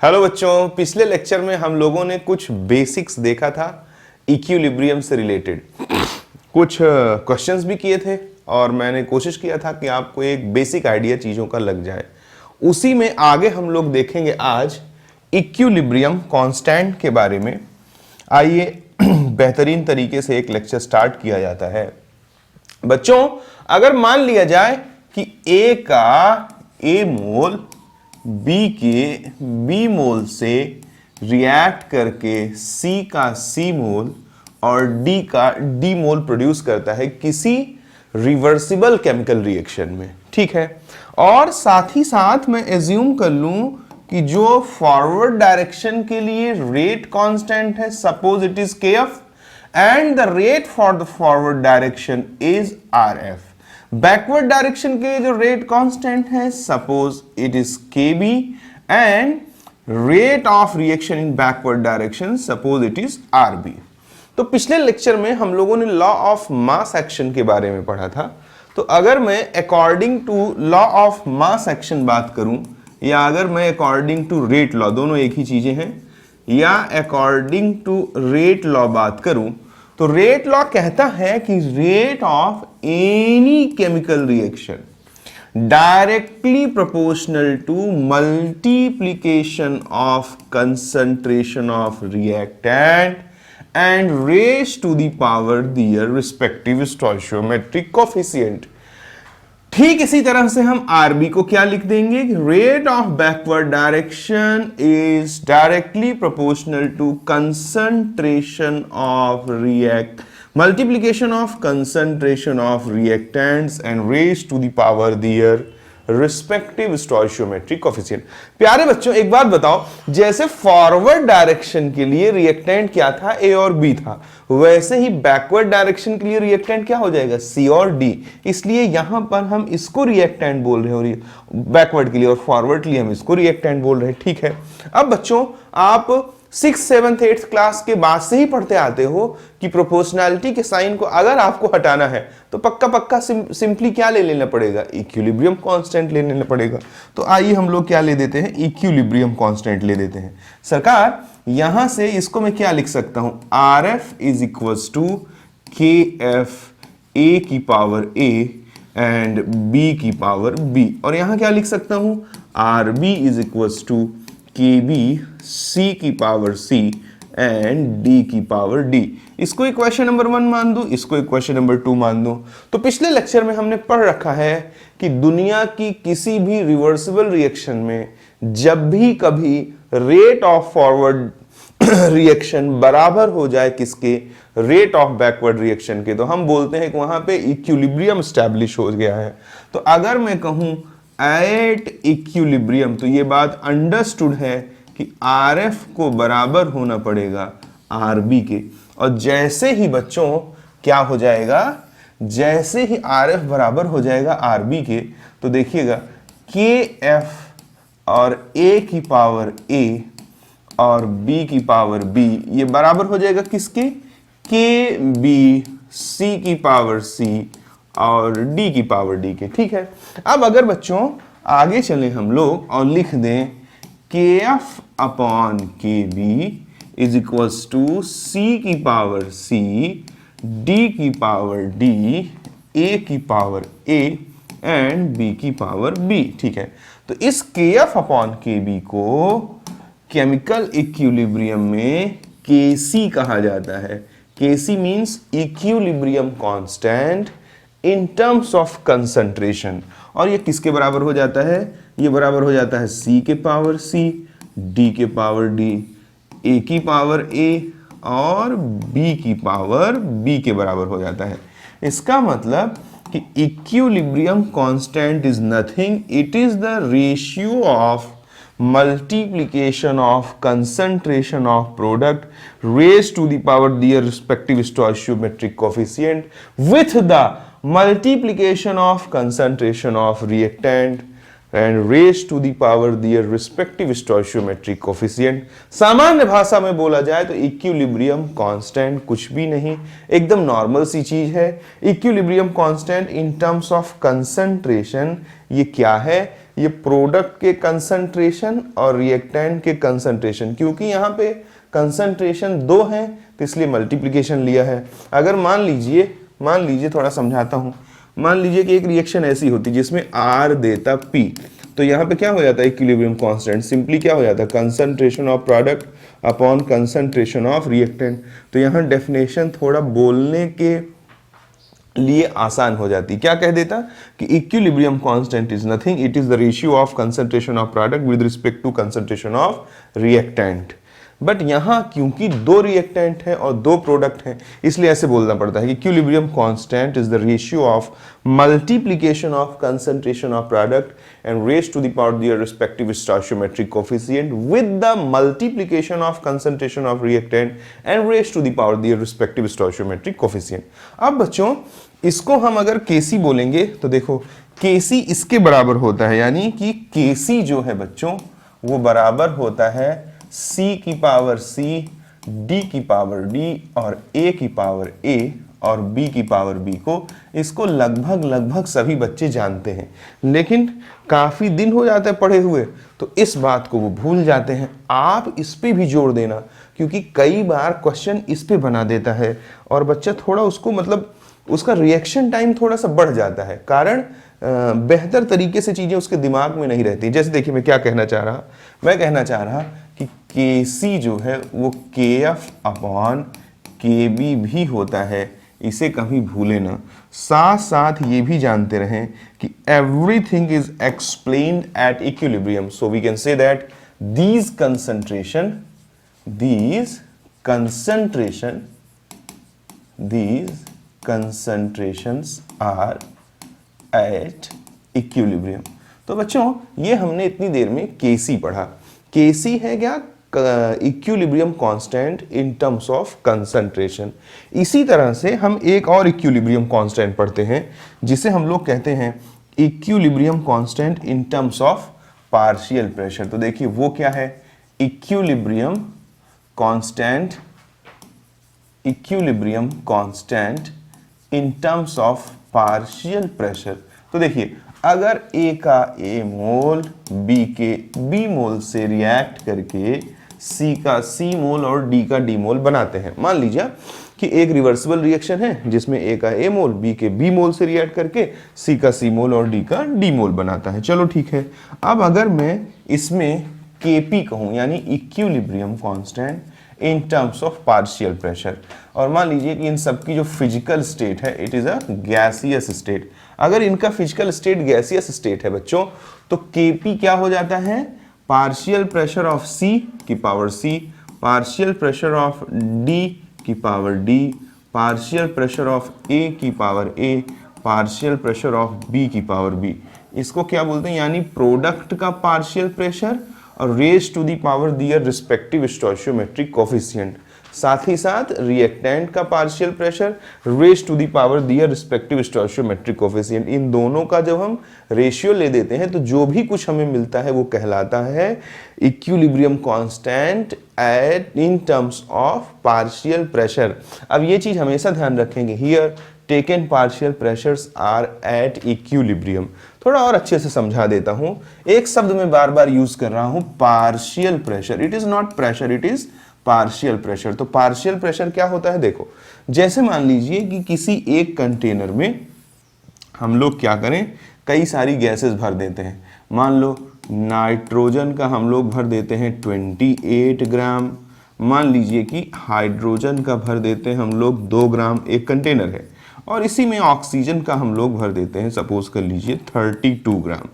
Hello बच्चों, पिछले lecture में हम लोगों ने कुछ बेसिक्स देखा था इक्विलिब्रियम से रिलेटेड। कुछ क्वेश्चंस भी किए थे और मैंने कोशिश किया था कि आपको एक बेसिक आइडिया चीज़ों का लग जाए। उसी में आगे हम लोग देखेंगे आज इक्विलिब्रियम कांस्टेंट के बारे में। आइए बेहतरीन तरीके से एक लेक्चर स्टार्ट किया जाता है। बच्चों, अगर मान लिया जाए कि A का A मोल B के B मोल से रिएक्ट करके C का C मोल और D का D मोल प्रोड्यूस करता है किसी रिवर्सिबल केमिकल रिएक्शन में, ठीक है। और साथ ही साथ मैं एज्यूम कर लूं कि जो फॉरवर्ड डायरेक्शन के लिए रेट कांस्टेंट है, suppose it is KF and the rate for the forward direction is RF. Backward direction के जो रेट कांस्टेंट है, suppose it is KB and rate of reaction in backward direction suppose it is RB. तो पिछले lecture में हम लोगों ने law of mass action के बारे में पढ़ा था। तो अगर मैं according to law of mass action बात करूं या अगर मैं अकॉर्डिंग टू रेट लॉ, दोनों एक ही चीजें हैं, या अकॉर्डिंग टू रेट लॉ बात करूं तो रेट लॉ कहता है कि rate of any chemical reaction directly proportional to multiplication of concentration of reactant and raise to the power their respective stoichiometric coefficient. ठीक इसी तरह से हम आरबी को क्या लिख देंगे, rate of backward direction is directly proportional to concentration of multiplication of concentration of reactants and raise to the power their respective stoichiometric coefficient. प्यारे बच्चों, एक बात बताओ, जैसे फॉरवर्ड डायरेक्शन के लिए रिएक्टेंट क्या था, A और B था, वैसे ही बैकवर्ड डायरेक्शन के लिए रिएक्टेंट क्या हो जाएगा, C और D। इसलिए यहां पर हम इसको रिएक्टेंट बोल रहे हैं बैकवर्ड के लिए, और फॉरवर्ड के लिए हम इसको रिएक्टेंट बोल रहे हैं, ठीक है। अब बच्चों, आप 6th 7th 8th क्लास के बाद से ही पढ़ते आते हो कि प्रोपोर्शनैलिटी के साइन को अगर आपको हटाना है तो पक्का सिंपली क्या ले लेना पड़ेगा, इक्विलिब्रियम कांस्टेंट ले लेना पड़ेगा। तो आइए हम लोग क्या ले देते हैं, इक्विलिब्रियम कांस्टेंट ले देते हैं। सरकार, यहां से इसको मैं क्या लिख सकता हूं, RF is equals to KF A की पावर A एंड B की पावर B। और यहां क्या लिख सकता हूं, RB is equals to KB C की पावर C एंड D की पावर D। इसको इक्वेशन नंबर 1 मान दो, इसको इक्वेशन नंबर 2 मान दो। तो पिछले लेक्चर में हमने पढ़ रखा है कि दुनिया की किसी भी रिवर्सिबल रिएक्शन में जब भी कभी रेट ऑफ फॉरवर्ड रिएक्शन बराबर हो जाए किसके, रेट ऑफ बैकवर्ड रिएक्शन के, तो हम बोलते हैं कि वहां पे इक्विलिब्रियम स्टैब्लिश हो गया है। तो अगर मैं कहूं एट इक्विलिब्रियम, तो ये बात अंडरस्टूड है कि RF को बराबर होना पड़ेगा RB के। और जैसे ही बच्चों क्या हो जाएगा, जैसे ही RF बराबर हो जाएगा RB के, तो देखिएगा KF और A की पावर A और B की पावर B ये बराबर हो जाएगा किसके, KB C की पावर C और D की पावर D के, ठीक है। अब अगर बच्चों आगे चलें हम लोग और लिख दें KF upon KB is equals to C की पावर C, D की पावर D, A की पावर A एंड B की पावर B, ठीक है। तो इस KF अपॉन KB को केमिकल इक्विलिब्रियम में KC कहा जाता है। KC means equilibrium constant in terms of concentration. और ये किसके बराबर हो जाता है, ये बराबर हो जाता है C के पावर C, D के पावर D, A की पावर A और B की पावर B के बराबर हो जाता है। इसका मतलब कि equilibrium constant is nothing, it is the ratio of multiplication of concentration of product raised to the power their respective stoichiometric coefficient with the multiplication of concentration of reactant and raised to the power their respective stoichiometric coefficient। सामान्य भाषा में बोला जाए तो equilibrium constant कुछ भी नहीं, एकदम नॉर्मल सी चीज है। Equilibrium constant in terms of concentration ये क्या है, ये प्रोडक्ट के कंसंट्रेशन और रिएक्टेंट के कंसंट्रेशन, क्योंकि यहाँ पे कंसंट्रेशन 2 है तो इसलिए मल्टीप्लिकेशन लिया है। अगर मान लीजिए थोड़ा समझाता हूँ, मान लीजिए कि एक रिएक्शन ऐसी होती जिसमें R देता P, तो यहाँ पे क्या हो जाता है इक्विलिब्रियम कांस्टेंट, सिंपली क्या हो जाता है concentration of product upon concentration of reactant. तो यहाँ डेफिनेशन थोड़ा बोलने के लिए आसान हो जाती, क्या कह देता कि equilibrium constant is nothing, it is the ratio of concentration of product with respect to concentration of reactant. But यहां क्योंकि 2 रिएक्टेंट है और 2 प्रोडक्ट है, इसलिए ऐसे बोलना पड़ता है कि equilibrium constant is the ratio of multiplication of concentration of product and raise to the power their respective stoichiometric coefficient with the multiplication of concentration of reactant and raise to the power their respective stoichiometric coefficient. अब बच्चों इसको हम अगर केसी बोलेंगे तो देखो केसी इसके बराबर होता है, यानी कि केसी जो है बच्चों वो बराबर होता है c की पावर c, d की पावर d और a की पावर a और b की पावर b को। इसको लगभग सभी बच्चे जानते हैं, लेकिन काफी दिन हो जाते हैं पढ़े हुए तो इस बात को वो भूल जाते हैं। आप इस पे भी जोर देना, क्योंकि कई बार क्वेश्चन इस पे बना देता है और बच्चा थोड़ा उसको मतलब उसका रिएक्शन टाइम थोड़ा सा बढ़ जाता है, कारण बेहतर तरीके से चीजें उसके दिमाग में नहीं रहती। जैसे देखिए मैं क्या कहना चाह रहा, मैं कहना चाह रहा कि Kc जो है वो Kf अपॉन Kb भी होता है, इसे कभी भूले ना। साथ साथ ये भी जानते रहें कि everything is explained at equilibrium, so we can say that these concentrations are at equilibrium। तो बच्चों ये हमने इतनी देर में Kc पढ़ा। Kc है क्या equilibrium constant in terms of concentration. इसी तरह से हम एक और इक्विलिब्रियम कांस्टेंट पढ़ते हैं जिसे हम लोग कहते हैं equilibrium constant in terms of partial pressure. तो देखिए वो क्या है, equilibrium constant in terms of partial pressure. तो देखिए अगर A का A मोल B के B मोल से रिएक्ट करके C का C मोल और D का D मोल बनाते हैं। मान लीजिए कि एक रिवर्सिबल रिएक्शन है जिसमें A का A मोल B के B मोल से रिएक्ट करके C का C मोल और D का D मोल बनाता है। चलो ठीक है, अब अगर मैं इसमें Kp कहूं यानी equilibrium constant in terms of partial pressure, और मान लीजिए कि इन सबकी जो फिजिकल स्टेट है it is a gaseous state. अगर इनका फिजिकल स्टेट गैसियस स्टेट है बच्चों तो Kp क्या हो जाता है, पार्शियल प्रेशर ऑफ C की power C, partial pressure of D की power D, partial pressure of A की power A, partial pressure of B की पावर B। इसको क्या बोलते हैं, यानी प्रोडक्ट का पार्शियल प्रेशर और raise to the power their respective stoichiometric coefficient. साथ ही साथ रिएक्टेंट का partial pressure raise to the power their respective stoichiometric coefficient. इन दोनों का जब हम रेशियो ले देते हैं तो जो भी कुछ हमें मिलता है वो कहलाता है equilibrium constant at in terms of partial pressure. अब ये चीज हमेशा ध्यान रखेंगे, here taken partial pressures are at equilibrium. थोड़ा और अच्छे से समझा देता हूं, एक शब्द में बार बार यूज कर रहा हूं, partial pressure. It is not pressure, it is partial pressure. तो पार्शियल प्रेशर क्या होता है, देखो जैसे मान लीजिए कि किसी एक कंटेनर में हम लोग क्या करें, कई सारी गैसेस भर देते हैं। मान लो नाइट्रोजन का हम लोग भर देते हैं 28 ग्राम, मान लीजिए कि हाइड्रोजन का भर देते हैं हम लोग 2 ग्राम, एक कंटेनर है, और इसी में ऑक्सीजन का हम लोग भर देते हैं सपोज कर लीजिए 32 gram.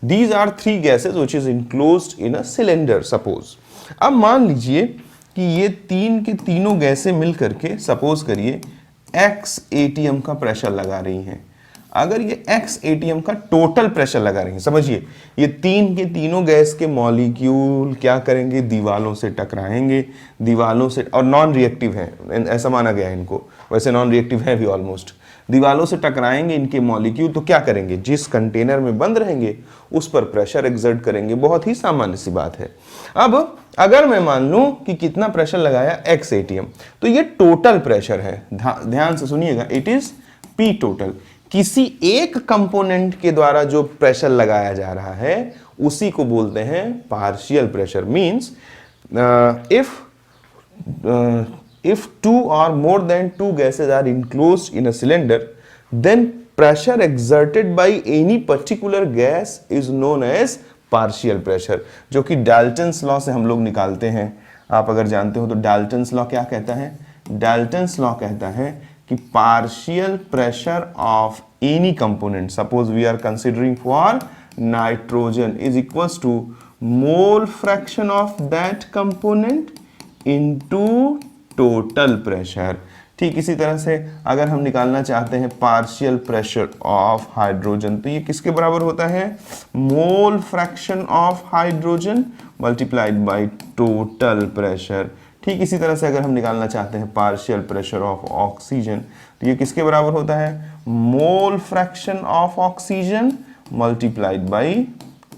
These are 3 gases which is enclosed in a cylinder suppose. अब मान लीजिए कि ये तीनों गैसें मिल करके सपोज करिए x atm का प्रेशर लगा रही हैं। अगर ये x atm का टोटल प्रेशर लगा रही हैं, समझिए ये तीनों गैस के मॉलिक्यूल क्या करेंगे, दीवालों से टकराएंगे, दीवालों से, और नॉन रिएक्टिव है ऐसा माना गया है इनको, वैसे नॉन रिएक्टिव है भी ऑलमोस्ट। दीवालों से टकराएंगे इनके मॉलिक्यूल, तो क्या करेंगे, जिस कंटेनर में बंद रहेंगे उस पर प्रेशर एक्सर्ट करेंगे। बहुत ही सामान्य सी बात है। अब अगर मैं मान लूं कि कितना प्रेशर लगाया x atm, तो ये टोटल प्रेशर है, ध्यान से सुनिएगा, इट इज P टोटल। किसी एक कंपोनेंट के द्वारा जो प्रेशर लगाया जा रहा है उसी को बोलते हैं partial pressure. Means if two or more than two gases are enclosed in a cylinder, then pressure exerted by any particular gas is known as partial pressure, जो कि डाल्टन्स लॉ से हम लोग निकालते हैं। आप अगर जानते हो तो डाल्टन्स लॉ क्या कहता है? डाल्टन्स लॉ कहता है कि partial pressure of any component, suppose we are considering for nitrogen, is equals to mole fraction of that component into total pressure. ठीक इसी तरह से अगर हम निकालना चाहते हैं पार्शियल प्रेशर ऑफ हाइड्रोजन, तो ये किसके बराबर होता है? मोल fraction of hydrogen multiplied by total pressure. ठीक इसी तरह से अगर हम निकालना चाहते हैं पार्शियल प्रेशर ऑफ ऑक्सीजन, तो ये किसके बराबर होता है? मोल fraction of oxygen multiplied by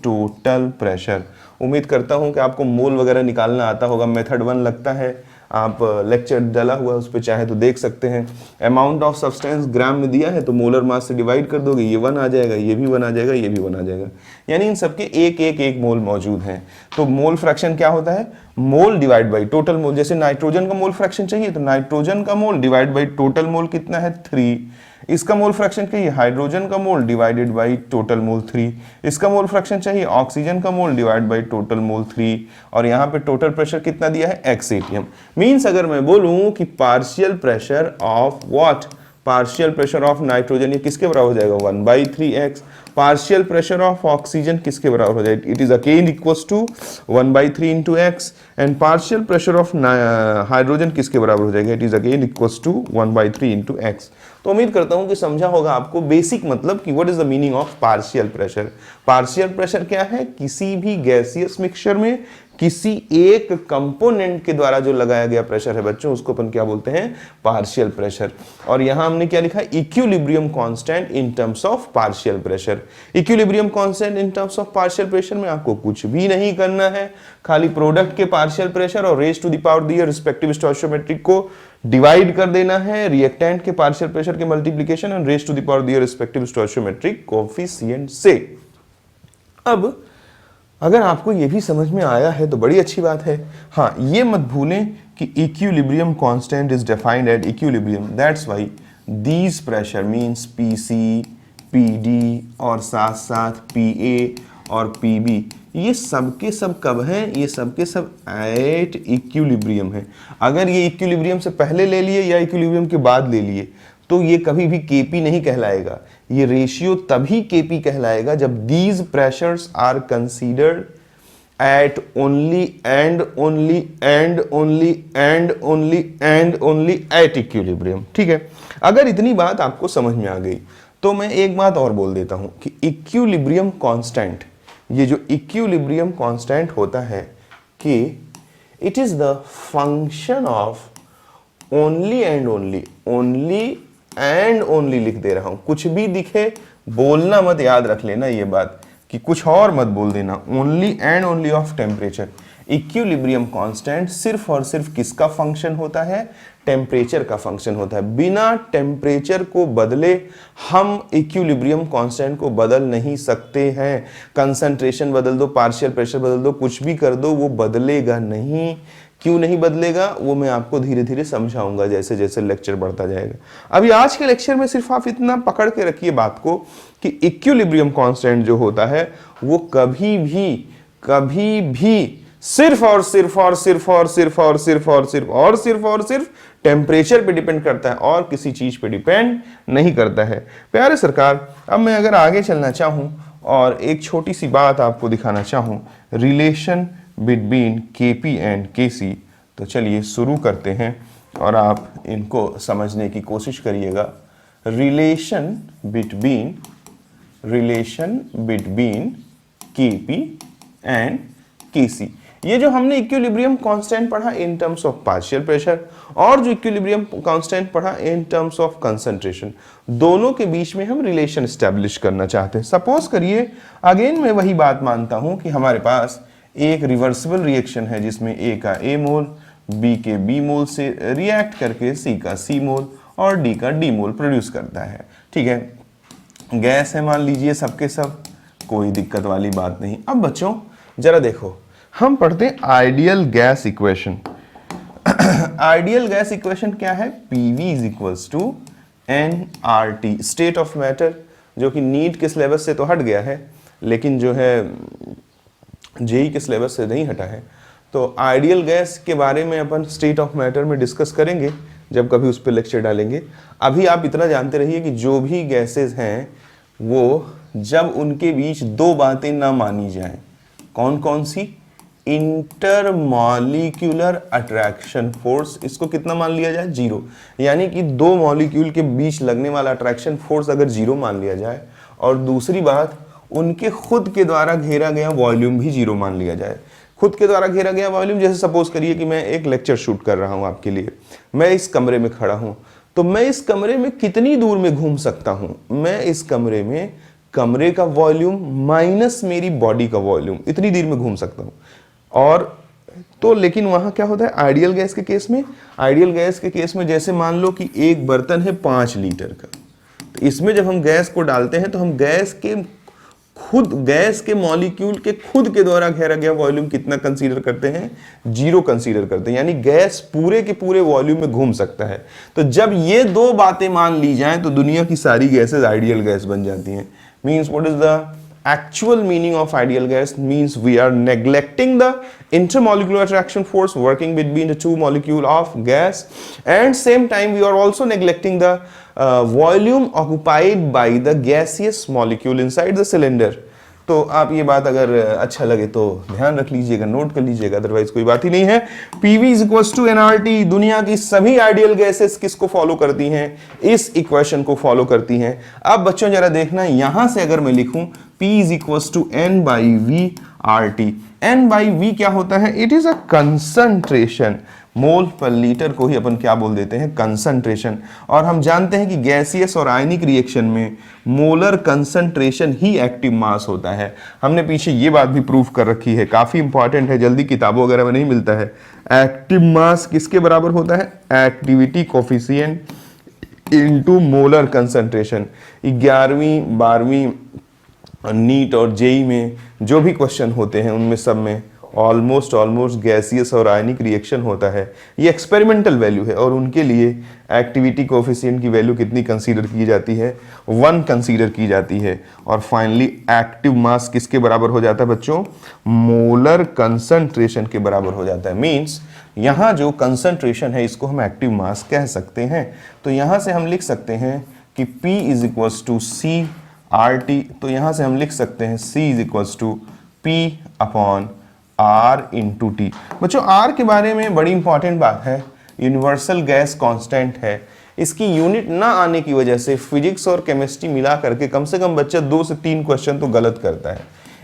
total pressure. उम्मीद करता हूं कि आपको मोल वगैरह निकालना आता होगा। मेथड 1 लगता है, आप लेक्चर डाला हुआ उस पर चाहे तो देख सकते हैं। अमाउंट ऑफ सब्सटेंस ग्राम में दिया है तो मोलर मास से डिवाइड कर दोगे, ये 1 आ जाएगा, ये भी 1 आ जाएगा, ये भी 1 आ जाएगा, यानी इन सबके एक मोल मौजूद हैं। तो मोल फ्रैक्शन क्या होता है? मोल डिवाइड बाई टोटल मोल। जैसे नाइट्रोजन का मोल फ्रैक्शन चाहिए तो नाइट्रोजन का मोल डिवाइड बाई टोटल मोल कितना है? 3। इसका मोल फ्रैक्शन चाहिए हाइड्रोजन का मोल डिवाइडेड बाई टोटल मोल 3। इसका मोल फ्रैक्शन चाहिए ऑक्सीजन का मोल डिवाइड बाई टोटल मोल 3। और यहाँ पे टोटल प्रेशर कितना दिया है? x atm। मीन्स अगर मैं बोलूं कि partial pressure of what? Partial pressure of nitrogen, ये किसके बराबर हो जाएगा? 1/3x। Partial pressure of oxygen किसके बराबर हो जाएगा? It is again equals to 1/3 into x। And partial pressure of hydrogen किसके बराबर हो जाएगा? It is again equals to 1/3 into x। तो उम्मीद करता हूं कि समझा होगा आपको बेसिक मतलब कि what is the meaning of partial pressure. Partial pressure क्या है? किसी भी गैसियस मिक्सचर में किसी एक कंपोनेंट के द्वारा जो लगाया गया प्रेशर है बच्चों, उसको अपन क्या बोलते हैं? Partial pressure. और यहां हमने क्या लिखा? Equilibrium constant in terms of partial pressure. Equilibrium constant in terms of partial pressure में आपको कुछ भी नहीं करना है, खाली प्रोडक्ट के पार्शियल प्रेशर और raise to the power their respective stoichiometric को डिवाइड कर देना है रिएक्टेंट के पार्शियल प्रेशर के multiplication and raise to the power their respective stoichiometric coefficient से। अब अगर आपको ये भी समझ में आया है तो बड़ी अच्छी बात है। हाँ, ये मत भूलें कि equilibrium constant is defined at equilibrium, that's why these pressure means PC, PD और साथ साथ पीए और पीबी, ये सबके सब कब हैं? ये सबके सब एट इक्विलिब्रियम है। अगर ये इक्विलिब्रियम से पहले ले लिए या इक्विलिब्रियम के बाद ले लिए तो ये कभी भी केपी नहीं कहलाएगा। ये रेशियो तभी केपी कहलाएगा जब these pressures are considered at only and only and only and only and only at equilibrium. ठीक है, अगर इतनी बात आपको समझ में आ गई तो मैं एक बात और बोल देता हूं कि इक्विलिब्रियम कांस्टेंट, ये जो इक्विलिब्रियम कांस्टेंट होता है कि it is the function of only and only, only and only लिख दे रहा हूं, कुछ भी दिखे बोलना मत, याद रख लेना ये बात कि कुछ और मत बोल देना, only and only of temperature. Equilibrium constant सिर्फ और सिर्फ किसका फंक्शन होता है? टेम्परेचर का फंक्शन होता है। बिना टेम्परेचर को बदले हम इक्विलिब्रियम कांस्टेंट को बदल नहीं सकते हैं। कंसंट्रेशन बदल दो, पार्शियल प्रेशर बदल दो, कुछ भी कर दो, वो बदलेगा नहीं। क्यों नहीं बदलेगा वो मैं आपको धीरे धीरे समझाऊंगा जैसे जैसे लेक्चर बढ़ता जाएगा। अभी आज के लेक्चर में सिर्फ आप इतना पकड़ के रखिए बात को कि इक्विलिब्रियम कांस्टेंट जो होता है वो कभी भी सिर्फ और सिर्फ और सिर्फ और सिर्फ और सिर्फ और सिर्फ और सिर्फ और सिर्फ टेम्परेचर पे डिपेंड करता है और किसी चीज पे डिपेंड नहीं करता है। प्यारे सरकार, अब मैं अगर आगे चलना चाहूं और एक छोटी सी बात आपको दिखाना चाहूं, relation between Kp and Kc, तो चलिए शुरू करते हैं और आप इनको समझने की कोशिश करिएगा। Relation between Kp and Kc, ये जो हमने इक्विलिब्रियम कांस्टेंट पढ़ा इन टर्म्स ऑफ पार्शियल प्रेशर और जो इक्विलिब्रियम कांस्टेंट पढ़ा इन टर्म्स ऑफ कंसंट्रेशन, दोनों के बीच में हम रिलेशन एस्टैब्लिश करना चाहते हैं। सपोज करिए, अगेन मैं वही बात मानता हूं कि हमारे पास एक रिवर्सिबल रिएक्शन है जिसमें A का A मोल B के B मोल से रिएक्ट करके C का C मोल और D का D मोल प्रोड्यूस करता है। ठीक है, गैस है मान लीजिए सबके सब, कोई दिक्कत वाली बात नहीं। अब बच्चों जरा देखो, हम पढ़ते हैं ideal gas equation. Ideal gas equation क्या है? PV is equals to nRT, state of matter, जो कि नीट के सिलेबस से तो हट गया है, लेकिन जो है जेई के सिलेबस से नहीं हटा है। तो आइडियल गैस के बारे में अपन स्टेट ऑफ मैटर में डिस्कस करेंगे जब कभी उस पर लेक्चर डालेंगे। अभी आप इतना जानते रहिए कि जो भी गैसेस हैं वो जब उनके बीच दो बातें ना मानी जाएं, कौन कौन सी? इंटरमॉलिक्यूलर अट्रैक्शन फोर्स, इसको कितना मान लिया जाए? 0। यानी कि दो मॉलिक्यूल के बीच लगने वाला अट्रैक्शन फोर्स अगर 0 मान लिया जाए, और दूसरी बात उनके खुद के द्वारा घेरा गया वॉल्यूम भी 0 मान लिया जाए। खुद के द्वारा घेरा गया वॉल्यूम, जैसे सपोज करिए कि मैं एक लेक्चर शूट कर रहा हूं आपके लिए, मैं इस कमरे में खड़ा हूं, तो मैं इस कमरे में कितनी दूर में घूम सकता हूं? मैं इस कमरे में कमरे का वॉल्यूम माइनस मेरी बॉडी का वॉल्यूम, इतनी देर में घूम सकता हूं। और तो लेकिन वहां क्या होता है आइडियल गैस के केस में? आइडियल गैस के केस में जैसे मान लो कि एक बर्तन है 5 लीटर का, तो इसमें जब हम गैस को डालते हैं तो हम गैस के मॉलिक्यूल के खुद के द्वारा घेरा गया वॉल्यूम कितना कंसीडर करते हैं? 0 कंसीडर करते हैं। यानी गैस पूरे के पूरे वॉल्यूम में घूम सकता है। तो जब ये दो बातें मान ली जाएं तो दुनिया की सारी गैसेस आइडियल गैस बन जाती हैं। Means what is the actual meaning of ideal gas? Means we are neglecting the intermolecular attraction force working between the two molecule of gas, and same time we are also neglecting the volume occupied by the gaseous molecule inside the cylinder. तो आप ये बात अगर अच्छा लगे तो ध्यान रख लीजिएगा, नोट कर लीजिएगा, अदरवाइज कोई बात ही नहीं है। PV is equals to nRT। दुनिया की सभी आइडियल गैसेस किसको फॉलो करती हैं? इस इक्वेशन को फॉलो करती हैं। अब बच्चों जरा देखना, यहां से अगर मैं लिखूं P is equals to N/V/RT। N/V क्या होता है? It is a concentration. Mole पर लीटर को ही अपन क्या बोल देते हैं? कंसंट्रेशन। और हम जानते हैं कि गैसियस और आयनिक रिएक्शन में मोलर कंसंट्रेशन ही एक्टिव मास होता है। हमने पीछे ये बात भी प्रूफ कर रखी है, काफी इंपॉर्टेंट है, जल्दी किताबों वगैरह में नहीं मिलता है। एक्टिव मास किसके बराबर होता है? Activity coefficient into molar concentration. 11वीं 12वीं नीट और जेई में जो भी क्वेश्चन होते हैं उनमें सब में ऑलमोस्ट गैसियस और आयनिक रिएक्शन होता है। ये एक्सपेरिमेंटल वैल्यू है और उनके लिए एक्टिविटी कोफिशिएंट की वैल्यू कितनी कंसीडर की जाती है? 1 कंसीडर की जाती है। और फाइनली एक्टिव मास किसके बराबर हो जाता है बच्चों? मोलर कंसंट्रेशन के बराबर हो जाता है। मींस यहाँ जो कंसंट्रेशन है इसको हम एक्टिव मास कह सकते हैं। तो यहाँ से हम लिख सकते हैं कि P is equals to C/RT। तो यहाँ से हम लिख सकते हैं C is equals to P/R into T. बच्चों R के बारे में बड़ी इंपॉर्टेंट बात है, यूनिवर्सल गैस कांस्टेंट है। इसकी यूनिट ना आने की वजह से फिजिक्स और केमिस्ट्री मिला करके कम से कम बच्चा 2 से 3 क्वेश्चन तो गलत करता है।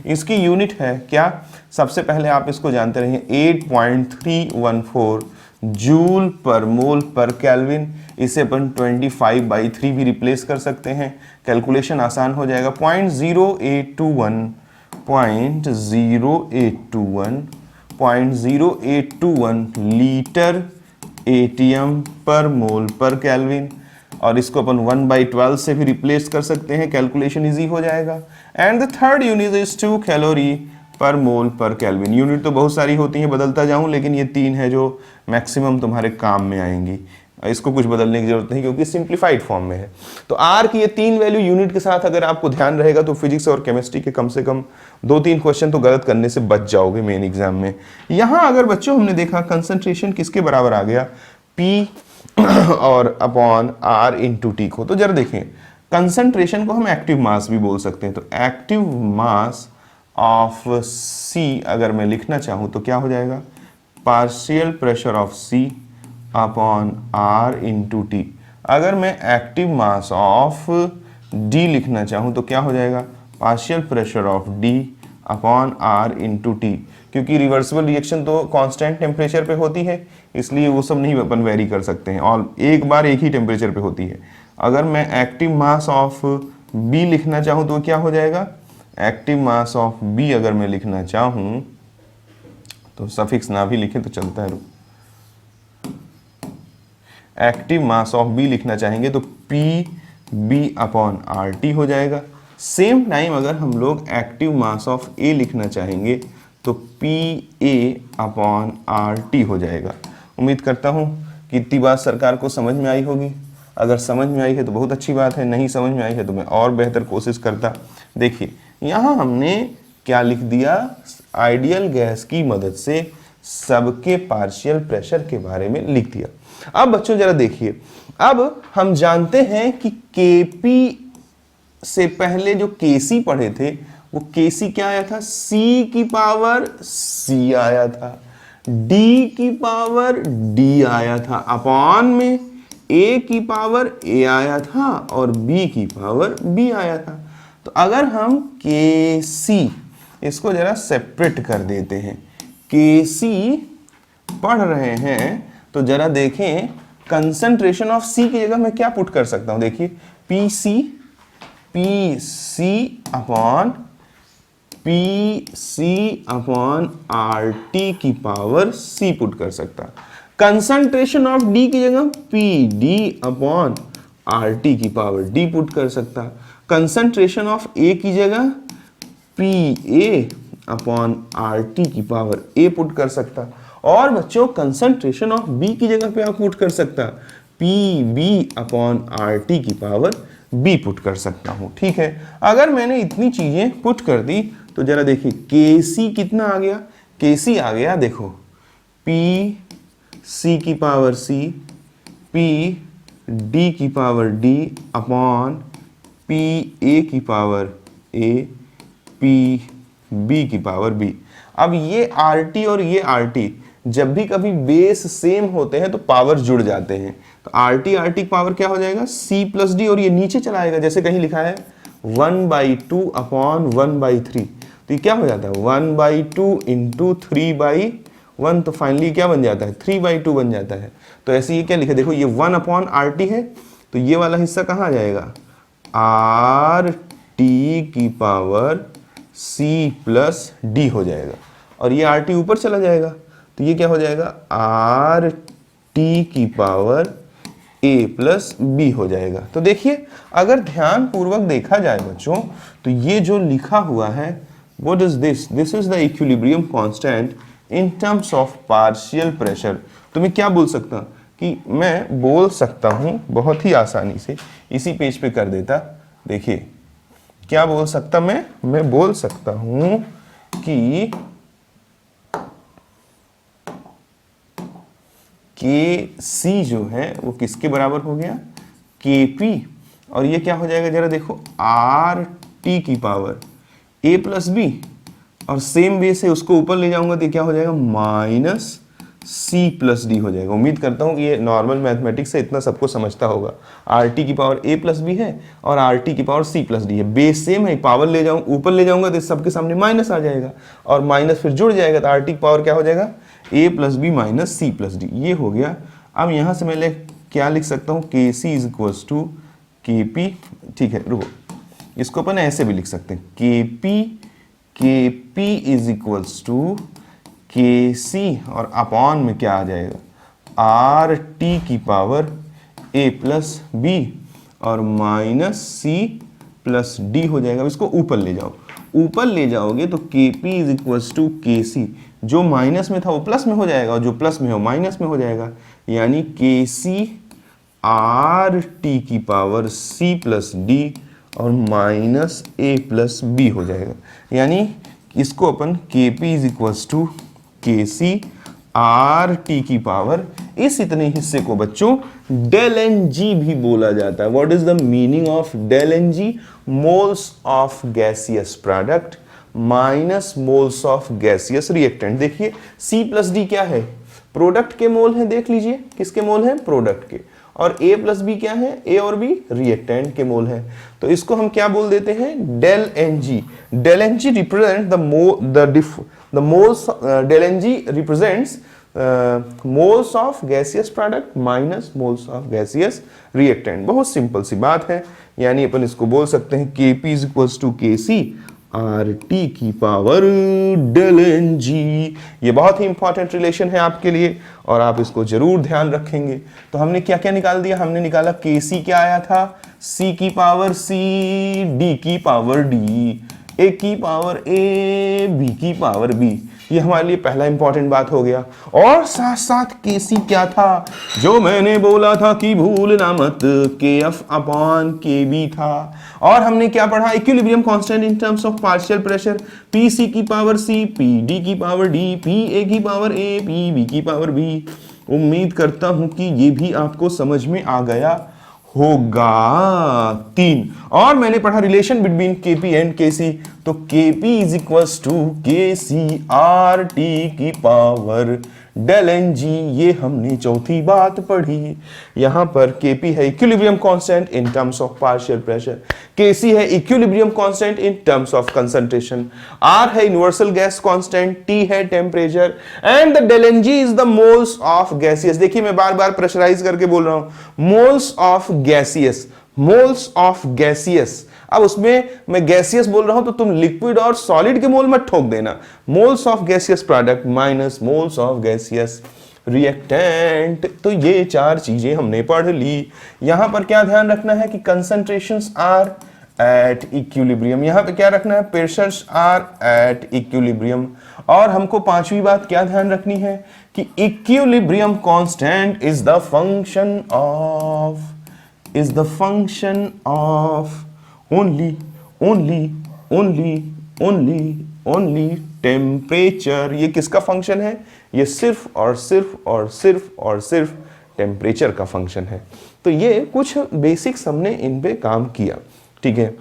इसकी यूनिट है क्या? सबसे पहले आप इसको जानते रहिए, 8.314 जूल पर मोल पर केल्विन। इसे अपन 25/3 भी रिप्लेस कर सकते हैं, कैलकुलेशन आसान हो जाएगा। 0.0821 लीटर एटीएम पर मोल पर केल्विन। और इसको अपन 1/12 से भी रिप्लेस कर सकते हैं, कैलकुलेशन इजी हो जाएगा। And the third unit is 2 calorie पर मोल पर केल्विन। यूनिट तो बहुत सारी होती हैं, बदलता जाऊं, लेकिन ये 3 है जो मैक्सिमम तुम्हारे काम में आएंगी। इसको कुछ बदलने की जरूरत नहीं क्योंकि सिंप्लीफाइड फॉर्म में है। तो आर की ये 3 वैल्यू यूनिट के साथ अगर आपको ध्यान रहेगा तो फिजिक्स और केमिस्ट्री के कम से कम 2-3 क्वेश्चन तो गलत करने से बच जाओगे मेन एग्जाम में। यहां अगर बच्चों हमने देखा कंसंट्रेशन किसके बराबर आ गया? P और अपॉन R इंटू टी को। तो जरा देखें, कंसंट्रेशन को हम एक्टिव मास भी बोल सकते हैं। तो एक्टिव मास ऑफ C अगर मैं लिखना चाहूं तो क्या हो जाएगा? Partial pressure of C upon R into T. अगर मैं एक्टिव मास ऑफ D लिखना चाहूं तो क्या हो जाएगा? Partial pressure of D upon R into T. क्योंकि रिवर्सिबल रिएक्शन तो कांस्टेंट टेम्परेचर पे होती है, इसलिए वो सब नहीं अपन वेरी कर सकते हैं और एक बार एक ही टेम्परेचर पे होती है। अगर मैं एक्टिव मास ऑफ B लिखना चाहूं तो क्या हो जाएगा? एक्टिव मास ऑफ B अगर मैं लिखना चाहूं तो सफिक्स ना भी लिखे तो चलता है। एक्टिव मास ऑफ B लिखना चाहेंगे तो PB अपॉन RT हो जाएगा। सेम टाइम अगर हम लोग एक्टिव मास ऑफ ए लिखना चाहेंगे तो P A upon R T हो जाएगा। उम्मीद करता हूँ कि इतनी बात सरकार को समझ में आई होगी। अगर समझ में आई है तो बहुत अच्छी बात है, नहीं समझ में आई है तो मैं और बेहतर कोशिश करता। देखिए यहाँ हमने क्या लिख दिया, आइडियल गैस की मदद से सबके पार्शियल प्रेशर के बारे में लिख दिया। अब बच्चों जरा देखिए, अब हम जानते हैं कि Kp से पहले जो Kc पढ़े थे वो Kc क्या आया था, C की पावर C आया था, D की पावर D आया था, अपॉन में A की पावर A आया था और B की पावर B आया था। तो अगर हम Kc इसको जरा सेपरेट कर देते हैं, Kc पढ़ रहे हैं तो जरा देखें कंसंट्रेशन ऑफ C की जगह मैं क्या पुट कर सकता हूं। देखिए PC अपॉन RT की पावर C पुट कर सकता। कंसंट्रेशन ऑफ D की जगह PD अपॉन RT की पावर D पुट कर सकता। कंसंट्रेशन ऑफ A की जगह PA अपॉन RT की पावर A पुट कर सकता। और बच्चों कंसंट्रेशन ऑफ B की जगह पे आप पुट कर सकता PB अपॉन RT की पावर B पुट कर सकता हूं। ठीक है, अगर मैंने इतनी चीजें पुट कर दी तो जरा देखिए Kc कितना आ गया, Kc आ गया देखो PC की पावर C, PD की पावर D अपॉन PA की पावर A, PB की पावर B। अब ये RT और ये RT जब भी कभी बेस सेम होते हैं तो पावर जुड़ जाते हैं। तो RT की पावर क्या हो जाएगा, C प्लस D, और ये नीचे चला आएगा जैसे कहीं लिखा है 1/2 अपॉन 1/3। तो ये क्या हो जाता है 1/2 इंटू 3/1, तो फाइनली क्या बन जाता है 3/2 बन जाता है। तो ऐसे ये क्या लिखा, देखो ये 1 अपॉन RT है तो ये वाला हिस्सा कहाँ आ जाएगा, RT की पावर C प्लस D हो जाएगा, और ये RT ऊपर चला जाएगा तो ये क्या हो जाएगा RT की पावर A प्लस B हो जाएगा। तो देखिए अगर ध्यान पूर्वक देखा जाए बच्चों तो ये जो लिखा हुआ है what is this, this is the equilibrium constant in terms of partial pressure. तो मैं क्या बोल सकता कि मैं बोल सकता हूं बहुत ही आसानी से, इसी पेज पे कर देता। देखिए क्या बोल सकता मैं बोल सकता हूं कि Kc जो है वो किसके बराबर हो गया, Kp, और ये क्या हो जाएगा जरा देखो RT की पावर A प्लस B, और सेम बेस है उसको ऊपर ले जाऊंगा तो क्या हो जाएगा माइनस C प्लस D हो जाएगा। उम्मीद करता हूँ कि ये नॉर्मल मैथमेटिक्स से इतना सबको समझता होगा। RT की पावर A प्लस B है और RT की पावर C प्लस D है, बेस सेम है, पावर ले जाऊँ ऊपर ले जाऊंगा तो सबके सामने माइनस आ जाएगा और माइनस फिर जुड़ जाएगा तो RT की पावर क्या हो जाएगा A plus B minus C plus D, ये हो गया। अब यहाँ से मैं क्या लिख सकता हूँ Kc is equals to Kp। ठीक है रुको, इसको अपन ऐसे भी लिख सकते हैं Kp is equals to Kc और अपॉन में क्या आ जाएगा RT की पावर A प्लस B और माइनस C प्लस D हो जाएगा। इसको ऊपर ले जाओ, ऊपर ले जाओगे तो Kp is equals to Kc, जो माइनस में था वो प्लस में हो जाएगा और जो प्लस में हो माइनस में हो जाएगा, यानी Kc RT की पावर C प्लस D और माइनस A प्लस B हो जाएगा। यानी इसको अपन Kp is equals to Kc RT की पावर, इस इतने हिस्से को बच्चों डेल एन जी भी बोला जाता है। What is the meaning of del N G, moles of gaseous product minus moles of gaseous reactant. देखिए C प्लस D क्या है, प्रोडक्ट के मोल हैं, देख लीजिए किसके मोल हैं, प्रोडक्ट के, और A प्लस B क्या है, A और B रिएक्टेंट के मोल हैं। तो इसको हम क्या बोल देते हैं del N G. Del N G represent the moles, del N G represents moles of gaseous product minus moles of gaseous reactant. बहुत सिंपल सी बात है, यानी अपन इसको बोल सकते हैं Kp is equals to Kc RT की पावर डेल एन जी। ये बहुत ही इंपॉर्टेंट रिलेशन है आपके लिए और आप इसको जरूर ध्यान रखेंगे। तो हमने क्या क्या निकाल दिया, हमने निकाला Kc क्या आया था C की पावर C, D की पावर D, A की पावर A, B की पावर B। ये हमारे लिए पहला इंपॉर्टेंट बात हो गया। और साथ साथ KC क्या था जो मैंने बोला था कि भूलना मत, KF अपॉन KB था। और हमने क्या पढ़ा, equilibrium constant in terms of partial pressure, PC की पावर C, PD की पावर D, PA की पावर A, PB की पावर B। उम्मीद करता हूं कि ये भी आपको समझ में आ गया होगा। 3 और मैंने पढ़ा relation between KP and KC, तो KP is equals to KC R T की पावर डेल एन जी। ये हमने चौथी बात पढ़ी। यहां पर केपी है equilibrium constant in terms of partial pressure, KC है equilibrium constant in terms of concentration, R है यूनिवर्सल गैस कांस्टेंट, टी है temperature and the del N G is the moles of gaseous. देखिए मैं बार बार pressurize करके बोल रहा हूं, moles of gaseous, moles of gaseous. अब उसमें मैं गैसियस बोल रहा हूं तो तुम लिक्विड और सॉलिड के मोल मत ठोक देना। Moles of gaseous product minus moles of gaseous reactant. तो ये 4 चीजें हमने पढ़ ली। यहां पर क्या ध्यान रखना है कि कंसंट्रेशंस आर एट इक्विलिब्रियम, यहां पे क्या रखना है, प्रेशर्स आर एट इक्विलिब्रियम। और हमको 5वीं बात क्या ध्यान रखनी है कि equilibrium constant is the function of only temperature. ये किसका फंक्शन है, ये सिर्फ और सिर्फ टेम्परेचर का फंक्शन है। तो ये कुछ बेसिक्स हमने इन पे काम किया, ठीक है।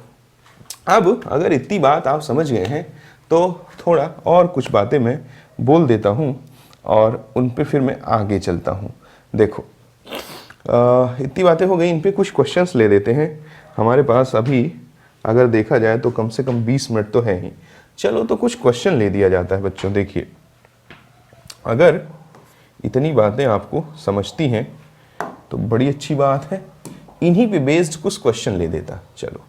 अब अगर इतनी बात आप समझ गए हैं तो थोड़ा और कुछ बातें मैं बोल देता हूं और उन पे फिर मैं आगे चलता हूं। देखो इतनी बातें हो गई, इन पे कुछ क्वेश्चंस ले लेते हैं। हमारे पास अभी अगर देखा जाए तो कम से कम 20 मिनट तो है ही। चलो तो कुछ क्वेश्चन ले दिया जाता है बच्चों। देखिए अगर इतनी बातें आपको समझती हैं तो बड़ी अच्छी बात है, इन्हीं पे बेस्ड कुछ क्वेश्चन ले देता। चलो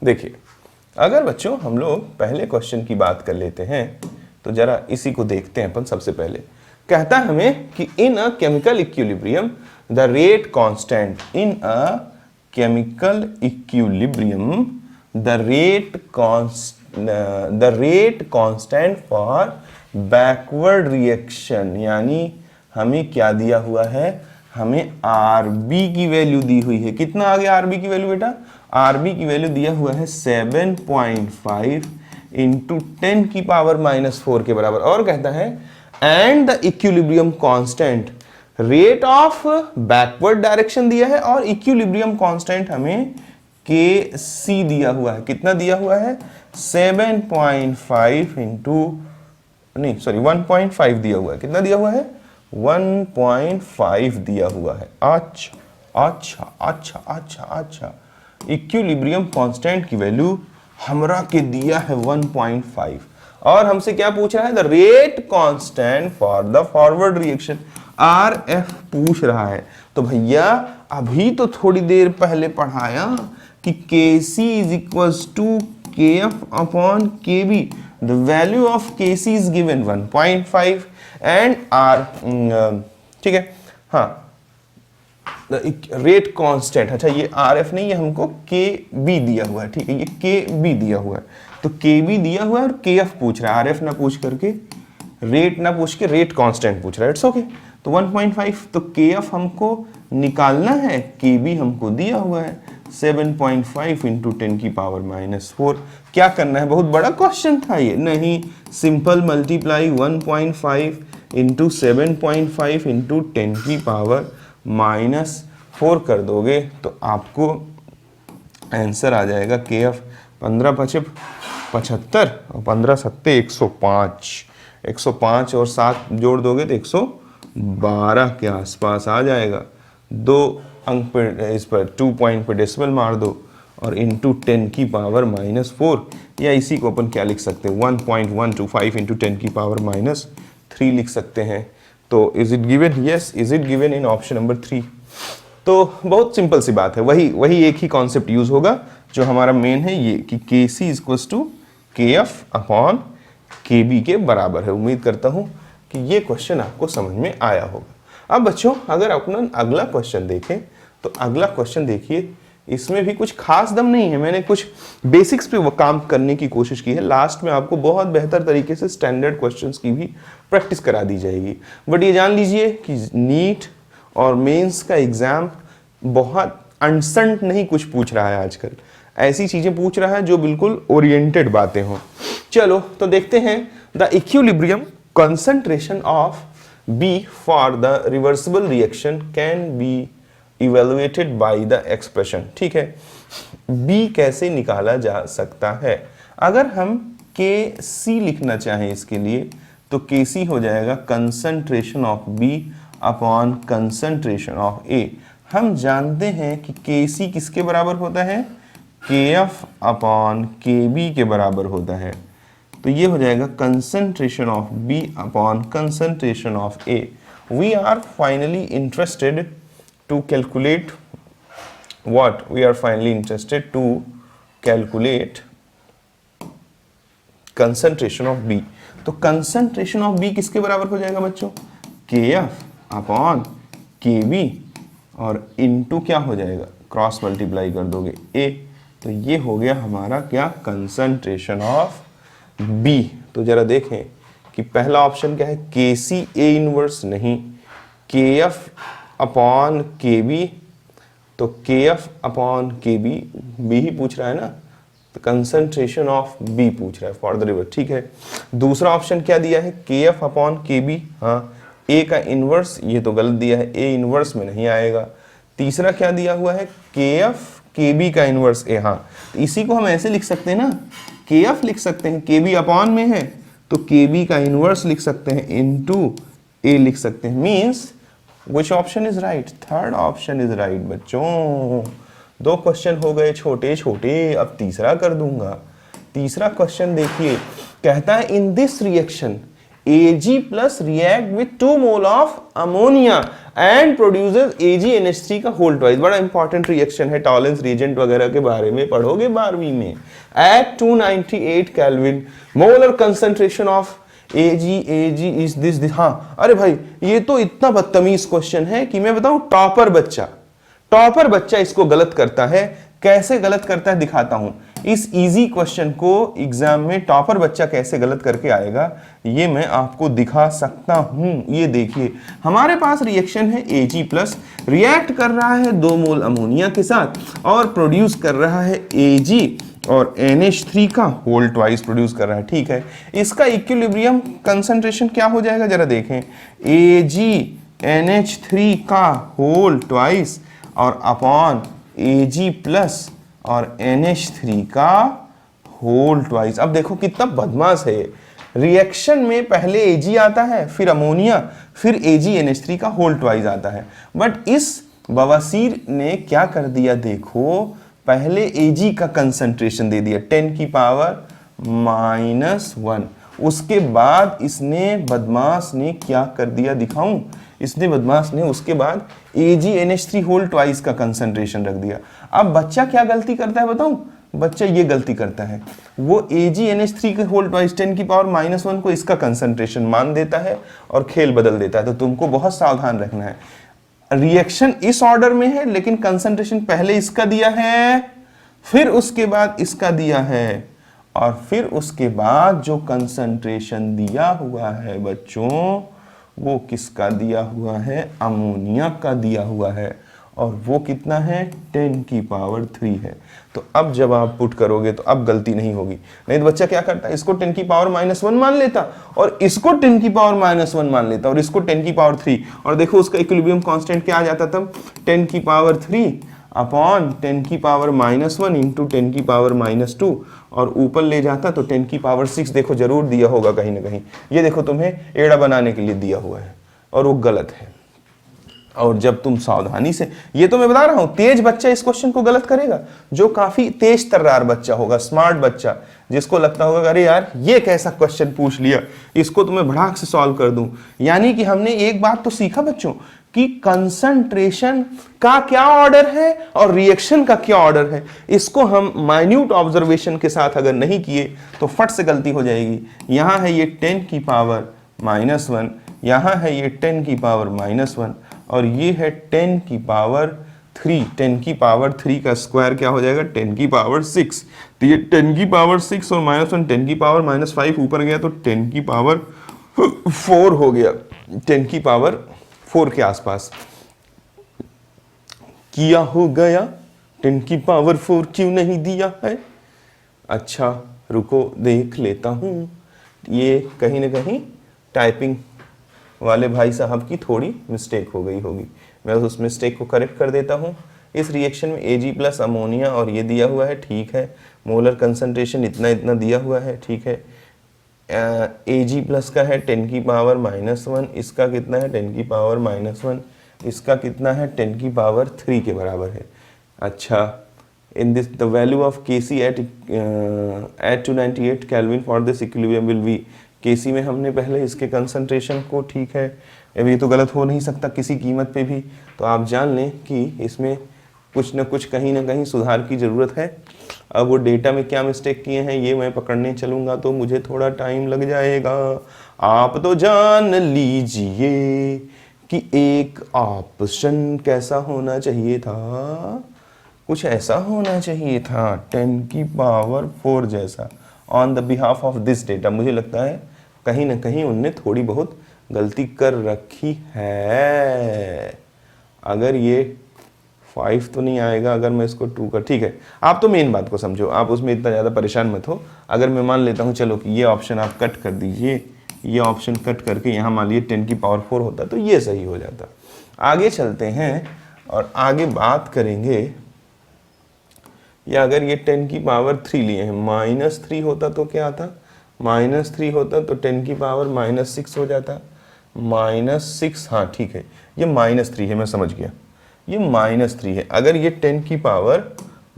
देखिए, अगर बच्चों हम लोग पहले क्वेश्चन की बात कर लेते हैं तो जरा इसी को देखते हैं अपन। सबसे पहले कहता है हमें कि in a chemical equilibrium the rate constant, in a chemical equilibrium the rate constant for backward reaction. यानी हमें क्या दिया हुआ है, हमें आरबी की वैल्यू दी हुई है। कितना आ गया आरबी की वैल्यू बेटा, आरबी की वैल्यू दिया हुआ है 7.5 इंटू 10 की पावर -4 के बराबर। और कहता है and the equilibrium constant, rate of backward direction दिया है और इक्विलिब्रियम कांस्टेंट हमें के सी दिया हुआ है। कितना दिया हुआ है, 7.5 इंटू नहीं सॉरी 1.5 दिया हुआ है। कितना दिया हुआ है, 1.5 दिया हुआ है। अच्छा इक्विलिब्रियम कांस्टेंट की वैल्यू हमरा के दिया है 1.5 और हमसे क्या पूछ रहा है, the rate constant for the forward reaction, RF पूछ रहा है। तो भैया अभी तो थोड़ी देर पहले पढ़ाया कि Kc is equals to Kf upon Kb। The value of Kc is given 1.5 and R, ठीक है, हाँ रेट कांस्टेंट। अच्छा ये आर एफ नहीं, ये हमको के बी दिया हुआ है, ठीक है, ये के बी दिया हुआ है। तो के बी दिया हुआ है और के एफ पूछ रहा है, आर एफ ना पूछ करके, रेट ना पूछ के रेट कांस्टेंट पूछ रहा है। It's okay. तो 1.5, तो के एफ हमको निकालना है, के बी हमको दिया हुआ है 7.5 इंटू 10 की पावर -4। क्या करना है, बहुत बड़ा क्वेश्चन था ये, नहीं, सिंपल मल्टीप्लाई 1.5 इंटू 7.5 इंटू 10 की पावर -4 कर दोगे तो आपको आंसर आ जाएगा के एफ 15×5 = 75 और 15×7 = 105 और 7 जोड़ दोगे तो 112 के आसपास आ जाएगा। 2 अंक पे इस पर 2 पॉइंट पे डेसिमल मार दो और इंटू 10 की पावर -4, या इसी को अपन क्या लिख सकते हैं, 1.125 इंटू 10 की पावर -3 लिख सकते हैं। तो is it given, yes, is it given in option number 3। तो बहुत सिंपल सी बात है, वही एक ही कॉन्सेप्ट यूज होगा जो हमारा मेन है, ये कि के सी इक्वल्स टू के एफ अपॉन के बी के बराबर है। उम्मीद करता हूं कि ये क्वेश्चन आपको समझ में आया होगा। अब बच्चों अगर अपन अगला क्वेश्चन देखें तो अगला क्वेश्चन देखिए, इसमें भी कुछ खास दम नहीं है, मैंने कुछ बेसिक्स पे वो काम करने की कोशिश की है। लास्ट में आपको बहुत बेहतर तरीके से स्टैंडर्ड क्वेश्चंस की भी प्रैक्टिस करा दी जाएगी। बट ये जान लीजिए कि नीट और मेंस का एग्जाम बहुत अनसंट नहीं कुछ पूछ रहा है आजकल, ऐसी चीजें पूछ रहा है जो बिल्कुल ओरिएंटेड बातें हों। चलो तो देखते हैं, the equilibrium concentration of B for the reversible reaction can be evaluated by the expression. ठीक है, बी कैसे निकाला जा सकता है? अगर हम के सी लिखना चाहें इसके लिए तो के सी हो जाएगा concentration of B upon concentration of A. हम जानते हैं कि के सी किसके बराबर होता है? के एफ अपॉन के बी के बराबर होता है। तो ये हो जाएगा concentration of B upon concentration of A. We are finally interested to calculate what? We are finally interested to calculate concentration of B। तो concentration of B किसके बराबर हो जाएगा बच्चों? KF अपॉन KB और इनटू क्या हो जाएगा? क्रॉस मल्टीप्लाई कर दोगे A। तो ये हो गया हमारा क्या? concentration of B। तो जरा देखें कि पहला ऑप्शन क्या है? KC A इनवर्स नहीं, KF अपॉन के बी, तो के एफ अपॉन के बी, बी ही पूछ रहा है ना, तो कंसंट्रेशन ऑफ बी पूछ रहा है फॉर द रिवर्स। ठीक है, दूसरा ऑप्शन क्या दिया है? के एफ अपॉन के बी, हाँ ए का इनवर्स, ये तो गलत दिया है, ए इनवर्स में नहीं आएगा। तीसरा क्या दिया हुआ है? के एफ के बी का इनवर्स ए, हाँ तो इसी को हम ऐसे लिख सकते हैं ना, के एफ लिख सकते हैं, के बी अपॉन में है तो के बी का इनवर्स लिख सकते हैं इनटू ए लिख सकते हैं। Means Which option is right? Third option is right बच्चों। दो क्वेश्चन हो गए छोटे छोटे, अब तीसरा कर दूंगा। तीसरा क्वेश्चन देखिए, कहता है in this reaction Ag plus react with 2 mole of ammonia and produces AgNH3 का होल ट्वाइस। बड़ा इंपॉर्टेंट रिएक्शन है, टॉलेंस रिएजेंट वगैरह के बारे में पढ़ोगे 12वीं में। एट 298 kelvin molar concentration of Ag is this. हाँ अरे भाई ये तो इतना बदतमीज क्वेश्चन है कि मैं बताऊं, टॉपर बच्चा इसको गलत करता है। कैसे गलत करता है दिखाता हूं। इस इजी क्वेश्चन को एग्जाम में टॉपर बच्चा कैसे गलत करके आएगा ये मैं आपको दिखा सकता हूं। ये देखिए, हमारे पास रिएक्शन है Ag प्लस, रिएक्ट कर रहा है 2 मोल अमोनिया के साथ और प्रोड्यूस कर रहा है Ag और NH3 का होल ट्वाइस प्रोड्यूस कर रहा है। ठीक है, इसका इक्विलिब्रियम कंसंट्रेशन क्या हो जाएगा जरा देखें, AgNH3 का होल ट्वाइस और अपॉन Ag प्लस और NH3 का होल ट्वाइस। अब देखो कितना बदमाश है, रिएक्शन में पहले Ag आता है, फिर अमोनिया, फिर AgNH3 का होल ट्वाइस आता है। बट इस बवासीर ने क्या कर दिया देखो, पहले Ag का कंसंट्रेशन दे दिया 10 की पावर -1। उसके बाद इसने बदमाश ने क्या कर दिया दिखाऊं, इसने बदमाश ने उसके बाद AgNH3 होल ट्वाइस का कंसंट्रेशन रख दिया। अब बच्चा क्या गलती करता है बताऊं, बच्चा ये गलती करता है, वो AgNH3 के होल ट्वाइस 10 की पावर -1 को इसका कंसंट्रेशन मान देता है और खेल बदल देता है। तो तुमको बहुत सावधान रखना है, रिएक्शन इस ऑर्डर में है लेकिन कंसंट्रेशन पहले इसका दिया है, फिर उसके बाद इसका दिया है, और फिर उसके बाद जो कंसंट्रेशन दिया हुआ है बच्चों वो किसका दिया हुआ है, अमोनिया का दिया हुआ है, और वो कितना है 10 की पावर 3 है। तो अब जब आप पुट करोगे तो अब गलती नहीं होगी। नहीं तो बच्चा क्या करता है, इसको 10 की पावर -1 मान लेता और इसको 10 की पावर -1 मान लेता और इसको 10 की पावर 3, और देखो उसका इक्विलिब्रियम कांस्टेंट क्या आ जाता तब, 10 की पावर 3 अपॉन 10 की पावर -1 इंटू 10 की पावर -2, और ऊपर ले जाता तो 10 की पावर 6 देखो जरूर दिया होगा कहीं ना कहीं। ये देखो तुम्हें एड़ा बनाने के लिए दिया हुआ है और वो गलत है। और जब तुम सावधानी से, ये तो मैं बता रहा हूं, तेज बच्चा इस क्वेश्चन को गलत करेगा, जो काफी तेज तर्रार बच्चा होगा, स्मार्ट बच्चा, जिसको लगता होगा अरे यार ये कैसा क्वेश्चन पूछ लिया, इसको तो मैं भड़ाक से सॉल्व कर दूं। यानी कि हमने एक बात तो सीखा बच्चों कि कंसंट्रेशन का क्या ऑर्डर है और रिएक्शन का क्या ऑर्डर है। इसको हम माइन्यूट ऑब्जर्वेशन के साथ अगर नहीं किए तो फट से गलती हो जाएगी। यहां है ये 10 की पावर -1, यहां है ये 10 की पावर -1 और ये है 10 की पावर 3। 10 की पावर 3 का स्क्वायर क्या हो जाएगा 10 की पावर 6। तो ये 10 की पावर 6 और -1 10 की पावर -5 ऊपर गया तो 10 की पावर 4 हो गया। 10 की पावर 4 के आसपास किया हो गया। 10 की पावर 4 क्यों नहीं दिया है? अच्छा रुको देख लेता हूं। ये कहीं ना कहीं टाइपिंग वाले भाई साहब की थोड़ी मिस्टेक हो गई होगी। मैं उस मिस्टेक को करेक्ट कर देता हूं। इस रिएक्शन में Ag प्लस अमोनिया और ये दिया हुआ है, ठीक है। मोलर कंसंट्रेशन इतना इतना दिया हुआ है, ठीक है। Ag प्लस का है 10 की पावर -1, इसका कितना है 10 की पावर -1, इसका कितना है 10 की पावर 3 के बराबर है। अच्छा, in this the value of Kc at 298 Kelvin for this equilibrium will be। Kc में हमने पहले इसके कंसंट्रेशन को, ठीक है, अब ये तो गलत हो नहीं सकता किसी कीमत पे भी, तो आप जान लें कि इसमें कुछ न कुछ कहीं ना कहीं सुधार की ज़रूरत है। अब वो डेटा में क्या मिस्टेक किए हैं ये मैं पकड़ने चलूँगा तो मुझे थोड़ा टाइम लग जाएगा। आप तो जान लीजिए कि एक ऑप्शन कैसा होना चाहिए था, कुछ ऐसा होना चाहिए था 10 की पावर 4 जैसा। On the behalf of this data मुझे लगता है कहीं ना कहीं उनने थोड़ी बहुत गलती कर रखी है। अगर ये 5 तो नहीं आएगा अगर मैं इसको 2 कर, ठीक है। आप तो मेन बात को समझो, आप उसमें इतना ज़्यादा परेशान मत हो। अगर मैं मान लेता हूँ चलो कि ये ऑप्शन आप कट कर दीजिए, ये ऑप्शन कट करके यहाँ मान लीजिए 10 की पावर 4 होता तो ये सही हो जाता। आगे चलते हैं और आगे बात करेंगे। या अगर ये 10 की पावर 3 लिए हैं, -3 होता तो क्या आता, -3 होता तो 10 की पावर -6 हो जाता। -6, हाँ ठीक है, ये -3 है, मैं समझ गया, ये -3 है। अगर ये 10 की पावर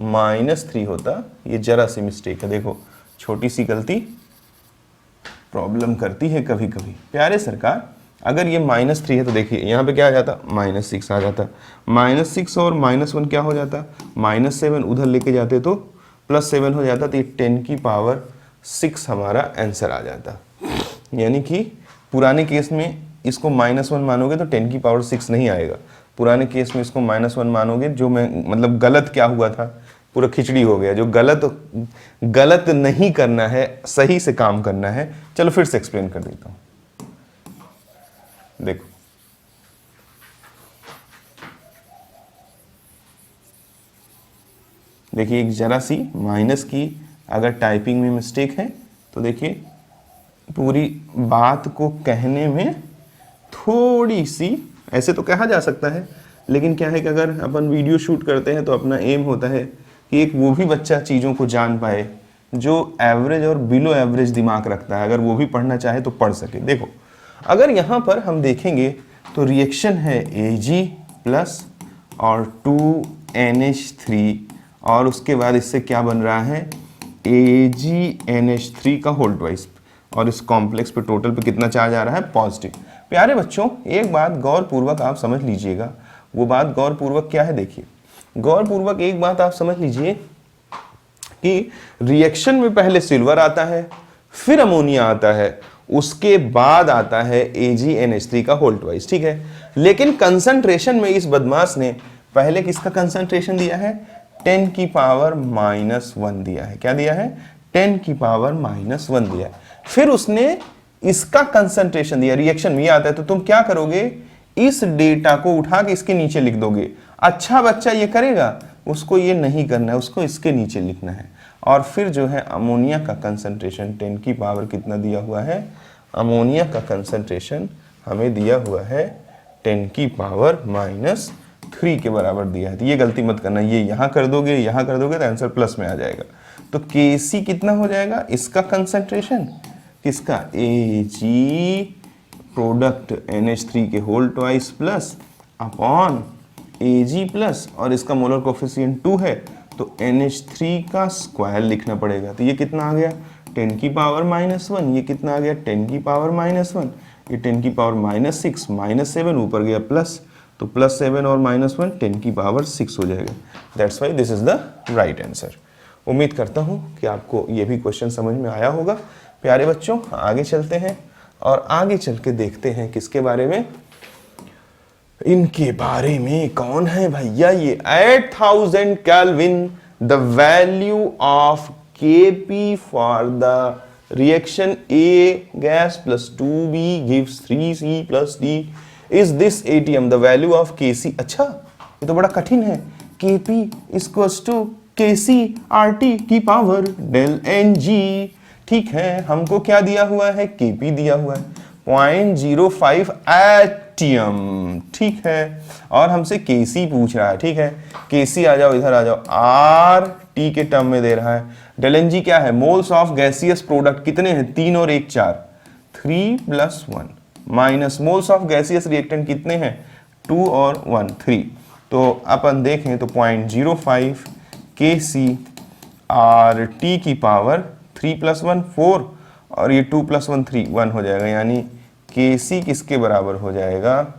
-3 होता, ये जरा सी मिस्टेक है, देखो छोटी सी गलती प्रॉब्लम करती है कभी कभी। प्यारे सरकार, अगर ये -3 है तो देखिए यहाँ पे क्या आ जाता, -6 आ जाता। -6 और -1 क्या हो जाता, -7 उधर लेके जाते तो +7 हो जाता, तो ये 10 की पावर 6 हमारा आंसर आ जाता। यानी कि पुराने केस में इसको -1 मानोगे तो 10 की पावर 6 नहीं आएगा। पुराने केस में इसको -1 मानोगे, जो मैं मतलब गलत क्या हुआ था, पूरा खिचड़ी हो गया। जो गलत नहीं करना है, सही से काम करना है। चलो फिर से एक्सप्लेन कर देता हूँ। देखो देखिए एक जरा सी माइनस की अगर टाइपिंग में मिस्टेक है तो देखिए पूरी बात को कहने में थोड़ी सी, ऐसे तो कहा जा सकता है, लेकिन क्या है कि अगर अपन वीडियो शूट करते हैं तो अपना एम होता है कि एक वो भी बच्चा चीज़ों को जान पाए जो एवरेज और बिलो एवरेज दिमाग रखता है, अगर वो भी पढ़ना चाहे तो पढ़ सके। देखो अगर यहाँ पर हम देखेंगे तो रिएक्शन है Ag प्लस और 2NH3 और उसके बाद इससे क्या बन रहा है AgNH3 का होल ट्वाइस, और इस कॉम्प्लेक्स पे टोटल पे कितना चार्ज आ रहा है, पॉजिटिव। प्यारे बच्चों एक बात गौरपूर्वक आप समझ लीजिएगा, वो बात गौरपूर्वक क्या है, देखिए गौरपूर्वक एक बात आप समझ लीजिए कि रिएक्शन में पहले सिल्वर आता है, फिर अमोनिया आता है, उसके बाद आता है AgNH3 का होल ट्वाइस, ठीक है। लेकिन कंसंट्रेशन में इस बदमाश ने पहले किसका कंसंट्रेशन दिया है, 10 की पावर -1 दिया है। क्या दिया है, 10 की पावर -1 दिया है। फिर उसने इसका कंसंट्रेशन दिया, रिएक्शन में आता है, तो तुम क्या करोगे, इस डेटा को उठा के इसके नीचे लिख दोगे। अच्छा बच्चा ये करेगा, उसको ये नहीं करना है, उसको इसके नीचे लिखना है। और फिर जो है अमोनिया का कंसंट्रेशन 10 की पावर कितना दिया हुआ है, अमोनिया का कंसंट्रेशन हमें दिया हुआ है 10 की पावर -3 के बराबर दिया है। तो ये गलती मत करना, ये यहाँ कर दोगे, यहाँ कर दोगे तो आंसर प्लस में आ जाएगा। तो Kc कितना हो जाएगा, इसका कंसंट्रेशन किसका, Ag प्रोडक्ट NH3 के whole twice plus upon Ag plus, और इसका मोलर कोफिशिएंट 2 है तो NH3 का स्क्वायर लिखना पड़ेगा। तो ये कितना आ गया, 10 की पावर -1, ये कितना आ गया 10 की पावर -1, ये 10 की पावर -6, -7 ऊपर गया प्लस, तो +7 और -1 10 की पावर 6 हो जाएगा। That's why this is the right answer. उम्मीद करता हूँ कि आपको ये भी क्वेश्चन समझ में आया होगा। प्यारे बच्चों, आगे चलते हैं और आगे चल के देखते हैं किसके बारे में, इनके बारे में। कौन है भैया ये? 8000 kelvin the value of Kp for the reaction A gas plus 2B gives 3C plus D is this ATM the value of Kc। अच्छा, ये तो बड़ा कठिन है। Kp equals to Kc RT की पावर डेल Ng। ठीक है, हमको क्या दिया हुआ है? Kp दिया हुआ है 0.05 एटीएम। ठीक है, और हमसे Kc पूछ रहा है। ठीक है, Kc आ जाओ, इधर आ जाओ, RT के टर्म में दे रहा है। डेल Ng क्या है? मोल्स ऑफ गैसियस प्रोडक्ट कितने हैं? 3 और 1 4, 3 + 1 minus moles of gaseous reactant कितने हैं? 2 और 1 3। तो अपन देखें तो 0.05 Kc RT की पावर 3 + 1 4 और ये 2 + 1 3 1 हो जाएगा। यानी Kc किसके बराबर हो जाएगा?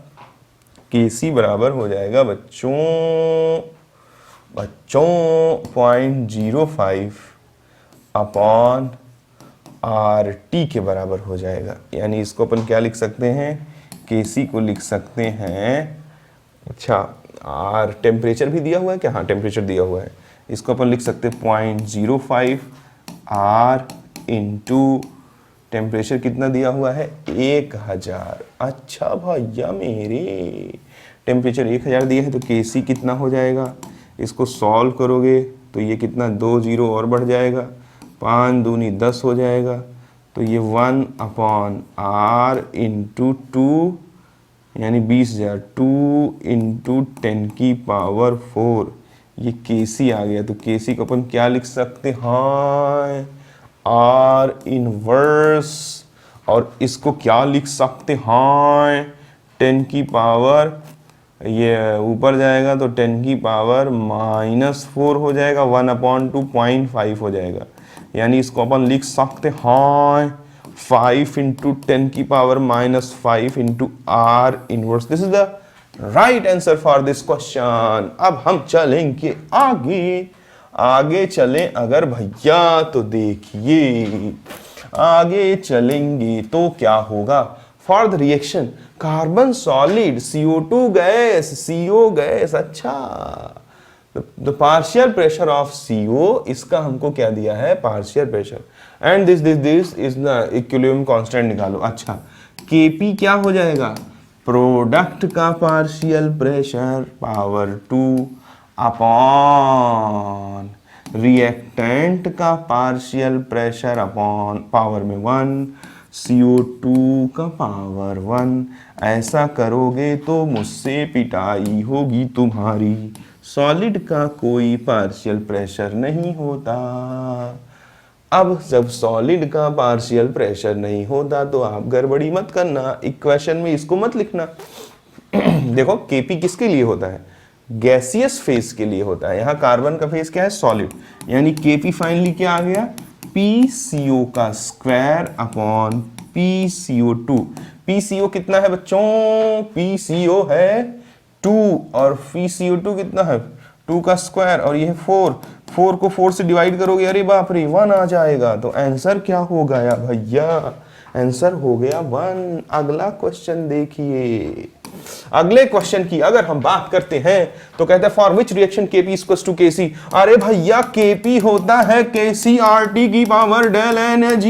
Kc बराबर हो जाएगा बच्चों 0.05 अपॉन RT के बराबर हो जाएगा। यानी इसको अपन क्या लिख सकते हैं? Kc को लिख सकते हैं, अच्छा R टेम्परेचर भी दिया हुआ है क्या? हाँ, टेम्परेचर दिया हुआ है। इसको अपन लिख सकते हैं 0.05 R इंटू टेम्परेचर कितना दिया हुआ है? 1000। अच्छा भैया मेरे, टेम्परेचर 1000 दिया है तो Kc कितना हो जाएगा? इसको सॉल्व करोगे तो ये कितना, 2 0 और बढ़ जाएगा, 5 दूनी 10 हो जाएगा। तो ये 1 अपॉन R इंटू 2 यानी 20,000, 2 इंटू 10 की पावर 4, ये Kc आ गया। तो Kc को अपन क्या लिख सकते हैं? R inverse. और इसको क्या लिख सकते हैं? 10 की पावर, ये ऊपर जाएगा तो 10 की पावर -4 हो जाएगा, 1/2.5 हो जाएगा। यानी इसको अपन लिख सकते हैं 5 इंटू 10 की power -5 into R inverse. This is the right answer for this question. अब हम चलेंगे आगे। आगे चलें अगर भैया तो देखिए, आगे चलेंगे तो क्या होगा? For the reaction carbon solid CO2 gas, CO gas. अच्छा, the partial pressure of CO, इसका हमको क्या दिया है? Partial pressure. And this is the equilibrium constant निकालो। अच्छा, Kp क्या हो जाएगा? प्रोडक्ट का partial pressure power 2 upon reactant का पार्शियल प्रेशर अपॉन पावर में 1, CO2 का पावर 1। ऐसा करोगे तो मुझसे पिटाई होगी तुम्हारी। सॉलिड का कोई पार्शियल प्रेशर नहीं होता। अब जब सॉलिड का पार्शियल प्रेशर नहीं होता तो आप गड़बड़ी मत करना, इक्वेशन में इसको मत लिखना। देखो, Kp किसके लिए होता है? गैसियस फेज के लिए होता है। यहाँ कार्बन का फेज क्या है? सॉलिड। यानी Kp फाइनली क्या आ गया? PCO का स्क्वायर अपॉन PCO2। PCO कितना है बच्चों? PCO है 2 और PCO2 कितना है? 2 का स्क्वायर और ये है 4 को 4 से डिवाइड करोगे, अरे बाप रे 1 आ जाएगा। तो आंसर क्या हो गया भैया? आंसर हो गया 1। अगला क्वेश्चन देखिए। अगले क्वेश्चन की अगर हम बात करते हैं तो कहते हैं for which reaction Kp equals to Kc। अरे भैया, Kp होता है Kc RT की power del Ng।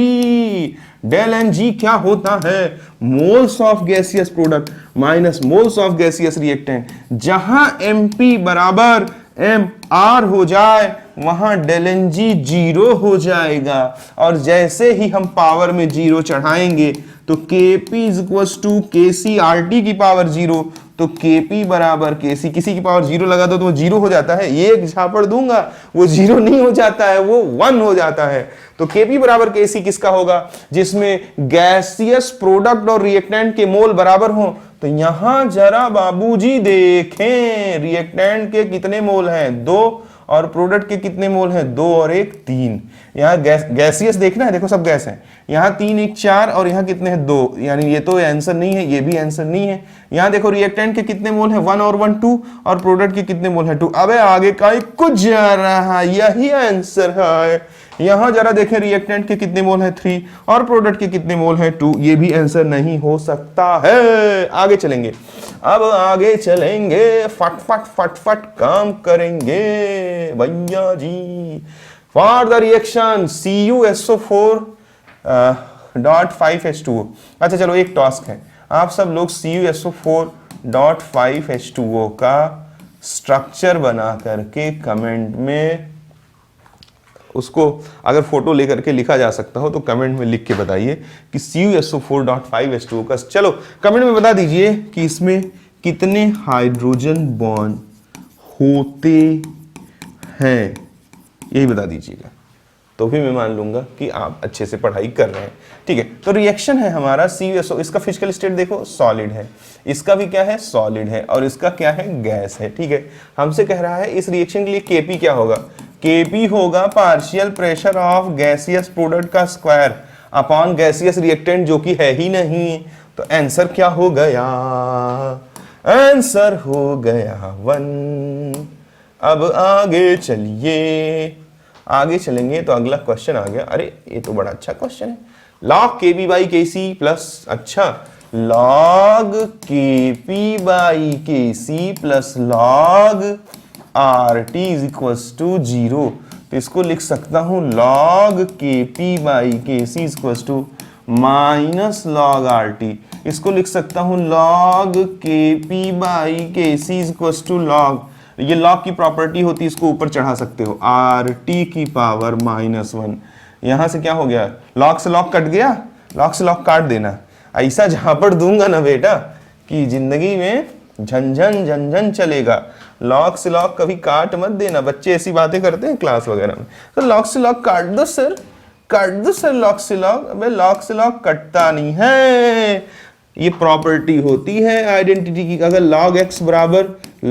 Del Ng क्या होता है? Moles of gaseous product minus moles of gaseous reactant. जहां Mp बराबर Mr हो जाए वहां डेल Ng 0 हो जाएगा। और जैसे ही हम पावर में 0 चढ़ाएंगे तो Kp equals to Kc RT की पावर 0। तो Kp बराबर Kc, किसी की पावर 0 लगा दो तो वो 0 हो जाता है। एक झापड़ दूंगा वो 0 नहीं हो जाता है, वो 1 हो जाता है। तो Kp बराबर Kc किसका होगा? जिसमें गैसियस प्रोडक्ट और रिएक्टेंट के मोल बराबर हो। तो यहां जरा बाबूजी देखें, रिएक्टेंट के कितने मोल हैं? 2 और प्रोडक्ट के कितने मोल हैं 2 और 1 3। यहाँ गैसियस देखना है, देखो सब गैस है। यहाँ 3 1 4 और यहाँ कितने हैं 2, यानी ये तो आंसर नहीं है, ये भी आंसर नहीं है। यहाँ देखो रिएक्टेंट के कितने मोल हैं 1 और 1 2 और प्रोडक्ट के कितने मोल हैं 2। अबे आगे का ही कुछ जा रहा है, यही आंसर है। यहां जरा देखें रिएक्टेंट के कितने मोल हैं 3 और प्रोडक्ट के कितने मोल हैं 2, ये भी आंसर नहीं हो सकता है। आगे चलेंगे, अब आगे चलेंगे, फट फट फट फट काम करेंगे भैया जी। For the reaction CuSO4.5H2O। अच्छा चलो एक टास्क है, आप सब लोग CuSO4.5H2O का स्ट्रक्चर बना करके कमेंट में, उसको अगर फोटो लेकर के लिखा जा सकता हो तो कमेंट में लिख के बताइए कि CuSO4.5H2O का, चलो कमेंट में बता दीजिए कि इसमें कितने हाइड्रोजन बॉन्ड होते हैं, यही बता दीजिएगा, तो भी मैं मान लूंगा कि आप अच्छे से पढ़ाई कर रहे हैं। ठीक है, तो रिएक्शन है हमारा CuSO, इसका फिजिकल स्टेट देखो सॉलिड है, इसका भी क्या है सॉलिड है, और इसका क्या है गैस है। ठीक है, हमसे कह रहा है इस रिएक्शन के लिए Kp क्या होगा, Kp होगा partial pressure of gaseous product का स्क्वायर अपॉन गैसियस रिएक्टेंट जो कि है ही नहीं। तो आंसर क्या हो गया, आंसर हो गया 1। अब आगे चलिए, आगे चलेंगे तो अगला क्वेश्चन आ गया। अरे ये तो बड़ा अच्छा क्वेश्चन है, log Kb by Kc plus, अच्छा log Kp by Kc plus log RT is equals to 0। तो इसको लिख सकता हूं log Kp by Kc is equals to minus log RT। इसको लिख सकता हूं log Kp by Kc is equals to log, ये log की प्रॉपर्टी होती है, इसको ऊपर चढ़ा सकते हो, RT की पावर -1। यहां से क्या हो गया, log से log कट गया, log से log काट देना। ऐसा झापड़ दूंगा ना बेटा कि जिंदगी में झंझन झंझन चलेगा। log से log कभी काट मत देना, बच्चे ऐसी बातें करते हैं क्लास वगैरह में। तो log से log काट दो सर, काट दो सर log से log। अबे log से log कटता नहीं है, ये प्रॉपर्टी होती है आइडेंटिटी की। अगर log x बराबर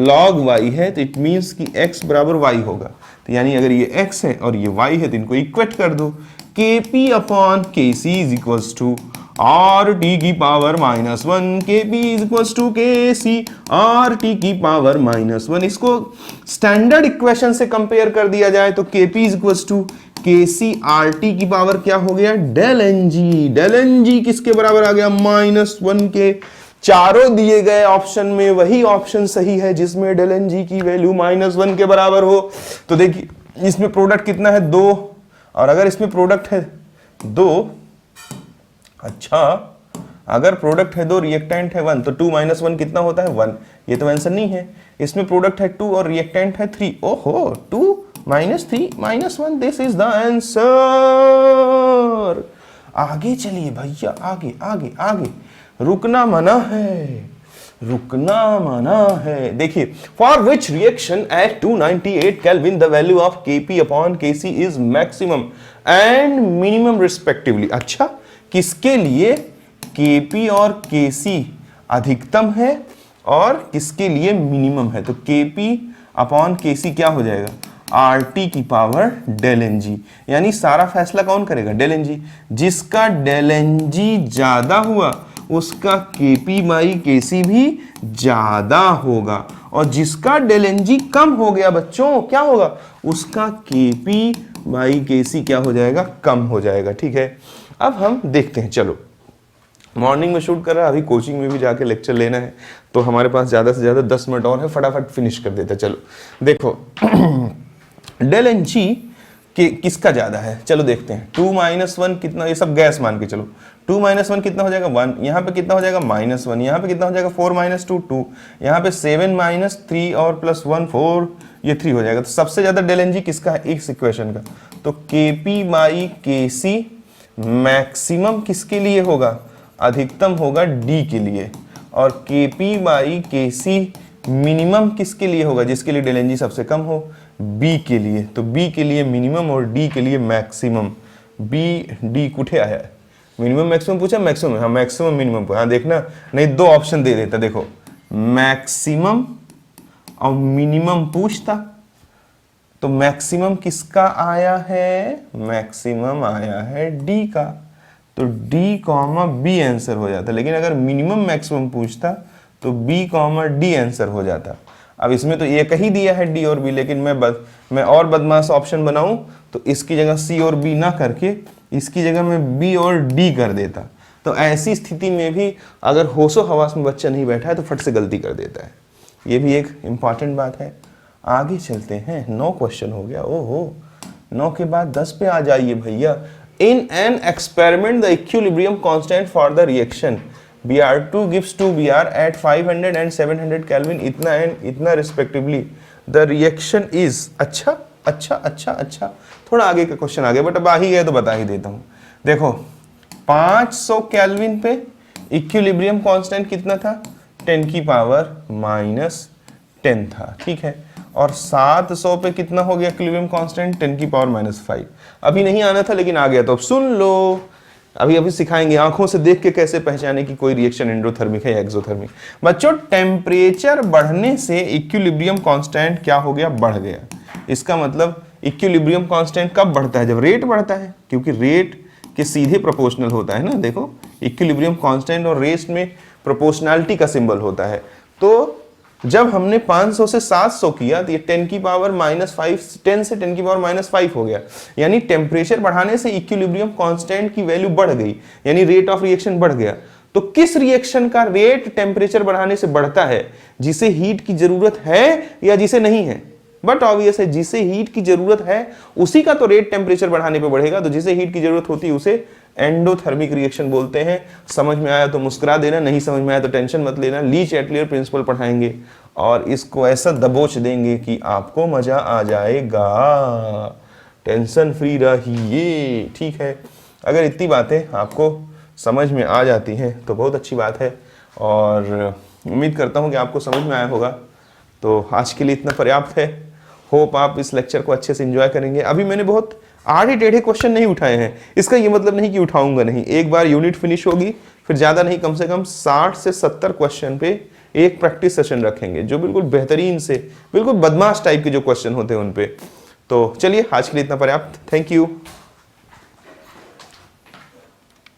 log y है तो इट मींस कि x बराबर y होगा। तो यानी अगर ये x है और ये y है तो इनको इक्वेट कर दो। Kp upon Kc is equals to RT की power -1, Kp is equals to Kc RT की पावर -1। इसको स्टैंडर्ड इक्वेशन से कंपेयर कर दिया जाए तो Kp is equals to Kc RT की पावर क्या हो गया, डेल Ng। डेल Ng किसके बराबर आ गया, -1 के। चारों दिए गए ऑप्शन में वही ऑप्शन सही है जिसमें डेल Ng की वैल्यू -1 के बराबर हो। तो देखिए इसमें प्रोडक्ट कितना है 2, और अगर इसमें प्रोडक्ट है 2, अच्छा अगर प्रोडक्ट है 2 रिएक्टेंट है 1 तो 2 - 1 कितना होता है 1। ये तो आंसर नहीं है, इसमें प्रोडक्ट है 2 और रिएक्टेंट है 3। ओहो 2 - 3 - 1, दिस इज द आंसर। आगे चलिए भैया, आगे आगे आगे, रुकना मना है, रुकना मना है। देखिए for which reaction at 298 kelvin the value of Kp upon Kc is maximum and minimum respectively. अच्छा किसके लिए Kp और Kc अधिकतम है और किसके लिए मिनिमम है। तो Kp अपॉन Kc क्या हो जाएगा, RT की पावर डेल Ng। यानी सारा फैसला कौन करेगा, डेल Ng। जिसका डेल Ng ज्यादा हुआ उसका Kp बाई Kc भी ज्यादा होगा, और जिसका डेल Ng कम हो गया बच्चों क्या होगा, उसका Kp बाई Kc क्या हो जाएगा, कम हो जाएगा। ठीक है, अब हम देखते हैं। चलो मॉर्निंग में शूट कर रहा है, अभी कोचिंग में भी जाके लेक्चर लेना है, तो हमारे पास ज़्यादा से ज़्यादा 10 मिनट और है, फटाफट फिनिश कर देते हैं। चलो देखो डेल Ng कि किसका ज़्यादा है, चलो देखते हैं। 2 - 1 कितना, ये सब गैस मान के चलो। 2 - 1 कितना हो जाएगा 1, यहाँ पे कितना हो जाएगा -1, यहाँ पे कितना हो जाएगा 4 - 2 2, यहाँ पे 7 - 3 और +1 4, ये 3 हो जाएगा। तो सबसे ज़्यादा डेल Ng किसका है इस इक्वेशन का, तो Kp बाई Kc मैक्सिमम किसके लिए होगा, अधिकतम होगा D के लिए, और Kp बाई Kc मिनिमम किसके लिए होगा, जिसके लिए डेल Ng सबसे कम हो, B के लिए। तो B के लिए मिनिमम और D के लिए मैक्सिमम। B D कुठे आया है, मिनिमम मैक्सिमम पूछा, मैक्सिमम, हाँ मैक्सिमम मिनिमम पूछा। हाँ देखना, नहीं 2 ऑप्शन दे देता, देखो मैक्सिमम और मिनिमम पूछता तो मैक्सिमम किसका आया है? मैक्सिमम आया है डी का, तो डी कॉमा बी आंसर हो जाता। लेकिन अगर मिनिमम मैक्सिमम पूछता तो बी कॉमा डी आंसर हो जाता। अब इसमें तो एक ही दिया है डी और बी, लेकिन मैं और बदमाश ऑप्शन बनाऊं तो इसकी जगह सी और बी ना करके इसकी जगह मैं बी और डी कर देता। तो ऐसी स्थिति में भी अगर होशो हवास में बच्चा नहीं बैठा है तो फट से गलती कर देता है। ये भी एक इंपॉर्टेंट बात है। आगे चलते हैं, 9 क्वेश्चन हो गया। ओहो, 9 के बाद 10 पे आ जाइए भैया। In an experiment the equilibrium constant for the reaction Br2 gives 2 Br at 500 and 700 Kelvin इतना एंड इतना रिस्पेक्टिवली द रिएक्शन इज। अच्छा, थोड़ा आगे का क्वेश्चन आ गया, बट अब आ ही गए तो बता ही देता हूं। देखो 500 केल्विन पे इक्विलिब्रियम कांस्टेंट कितना था? 10 की पावर माइनस 10 था, ठीक है। और 700 पे कितना हो गया इक्विलिब्रियम कांस्टेंट? 10 की पावर माइनस 5। अभी नहीं आना था लेकिन आ गया, तो अब सुन लो। अभी सिखाएंगे आंखों से देख के कैसे पहचाने कि कोई रिएक्शन एंडोथर्मिक है या एक्सोथर्मिक। बच्चों, टेम्परेचर बढ़ने से इक्विलिब्रियम कांस्टेंट क्या हो गया? बढ़ गया। इसका मतलब इक्विलिब्रियम कांस्टेंट कब बढ़ता है? जब रेट बढ़ता है, क्योंकि रेट के सीधे प्रोपोर्शनल होता है ना। देखो इक्विलिब्रियम कांस्टेंट और रेट में प्रोपोर्शनैलिटी का सिंबल होता है। तो जब हमने 500 से 700 किया तो ये 10 की पावर माइनस 5, 10 से 10 की पावर माइनस 5 हो गया। यानी टेम्परेचर बढ़ाने से इक्विलिब्रियम कांस्टेंट की वैल्यू बढ़ गई, यानी रेट ऑफ रिएक्शन बढ़ गया। तो किस रिएक्शन का रेट टेम्परेचर बढ़ाने से बढ़ता है? जिसे हीट की जरूरत है या जिसे नहीं है? बट ऑब्वियस है, जिसे हीट की जरूरत है उसी का तो रेट टेम्परेचर बढ़ाने पे बढ़ेगा। तो जिसे हीट की जरूरत होती है उसे एंडोथर्मिक रिएक्शन बोलते हैं। समझ में आया तो मुस्कुरा देना, नहीं समझ में आया तो टेंशन मत लेना। ली-चैटलियर प्रिंसिपल पढ़ाएंगे और इसको ऐसा दबोच देंगे कि आपको मजा आ जाएगा। टेंशन फ्री रहिए, ठीक है। अगर इतनी बातें आपको समझ में आ जाती हैं तो बहुत अच्छी बात है, और उम्मीद करता हूं कि आपको समझ में आया होगा। तो आज के लिए इतना पर्याप्त है। होप आप इस लेक्चर को अच्छे से एंजॉय करेंगे। अभी मैंने बहुत आड़े टेढ़े क्वेश्चन नहीं उठाए हैं, इसका ये मतलब नहीं कि उठाऊंगा नहीं। एक बार यूनिट फिनिश होगी फिर ज़्यादा नहीं, कम से कम 60 से 70 क्वेश्चन पे एक प्रैक्टिस सेशन रखेंगे, जो बिल्कुल बेहतरीन से, बिल्कुल बदमाश टाइप के जो क्वेश्चन होते हैं उन पे। तो चलिए आज के लिए इतना पर्याप्त। Thank you.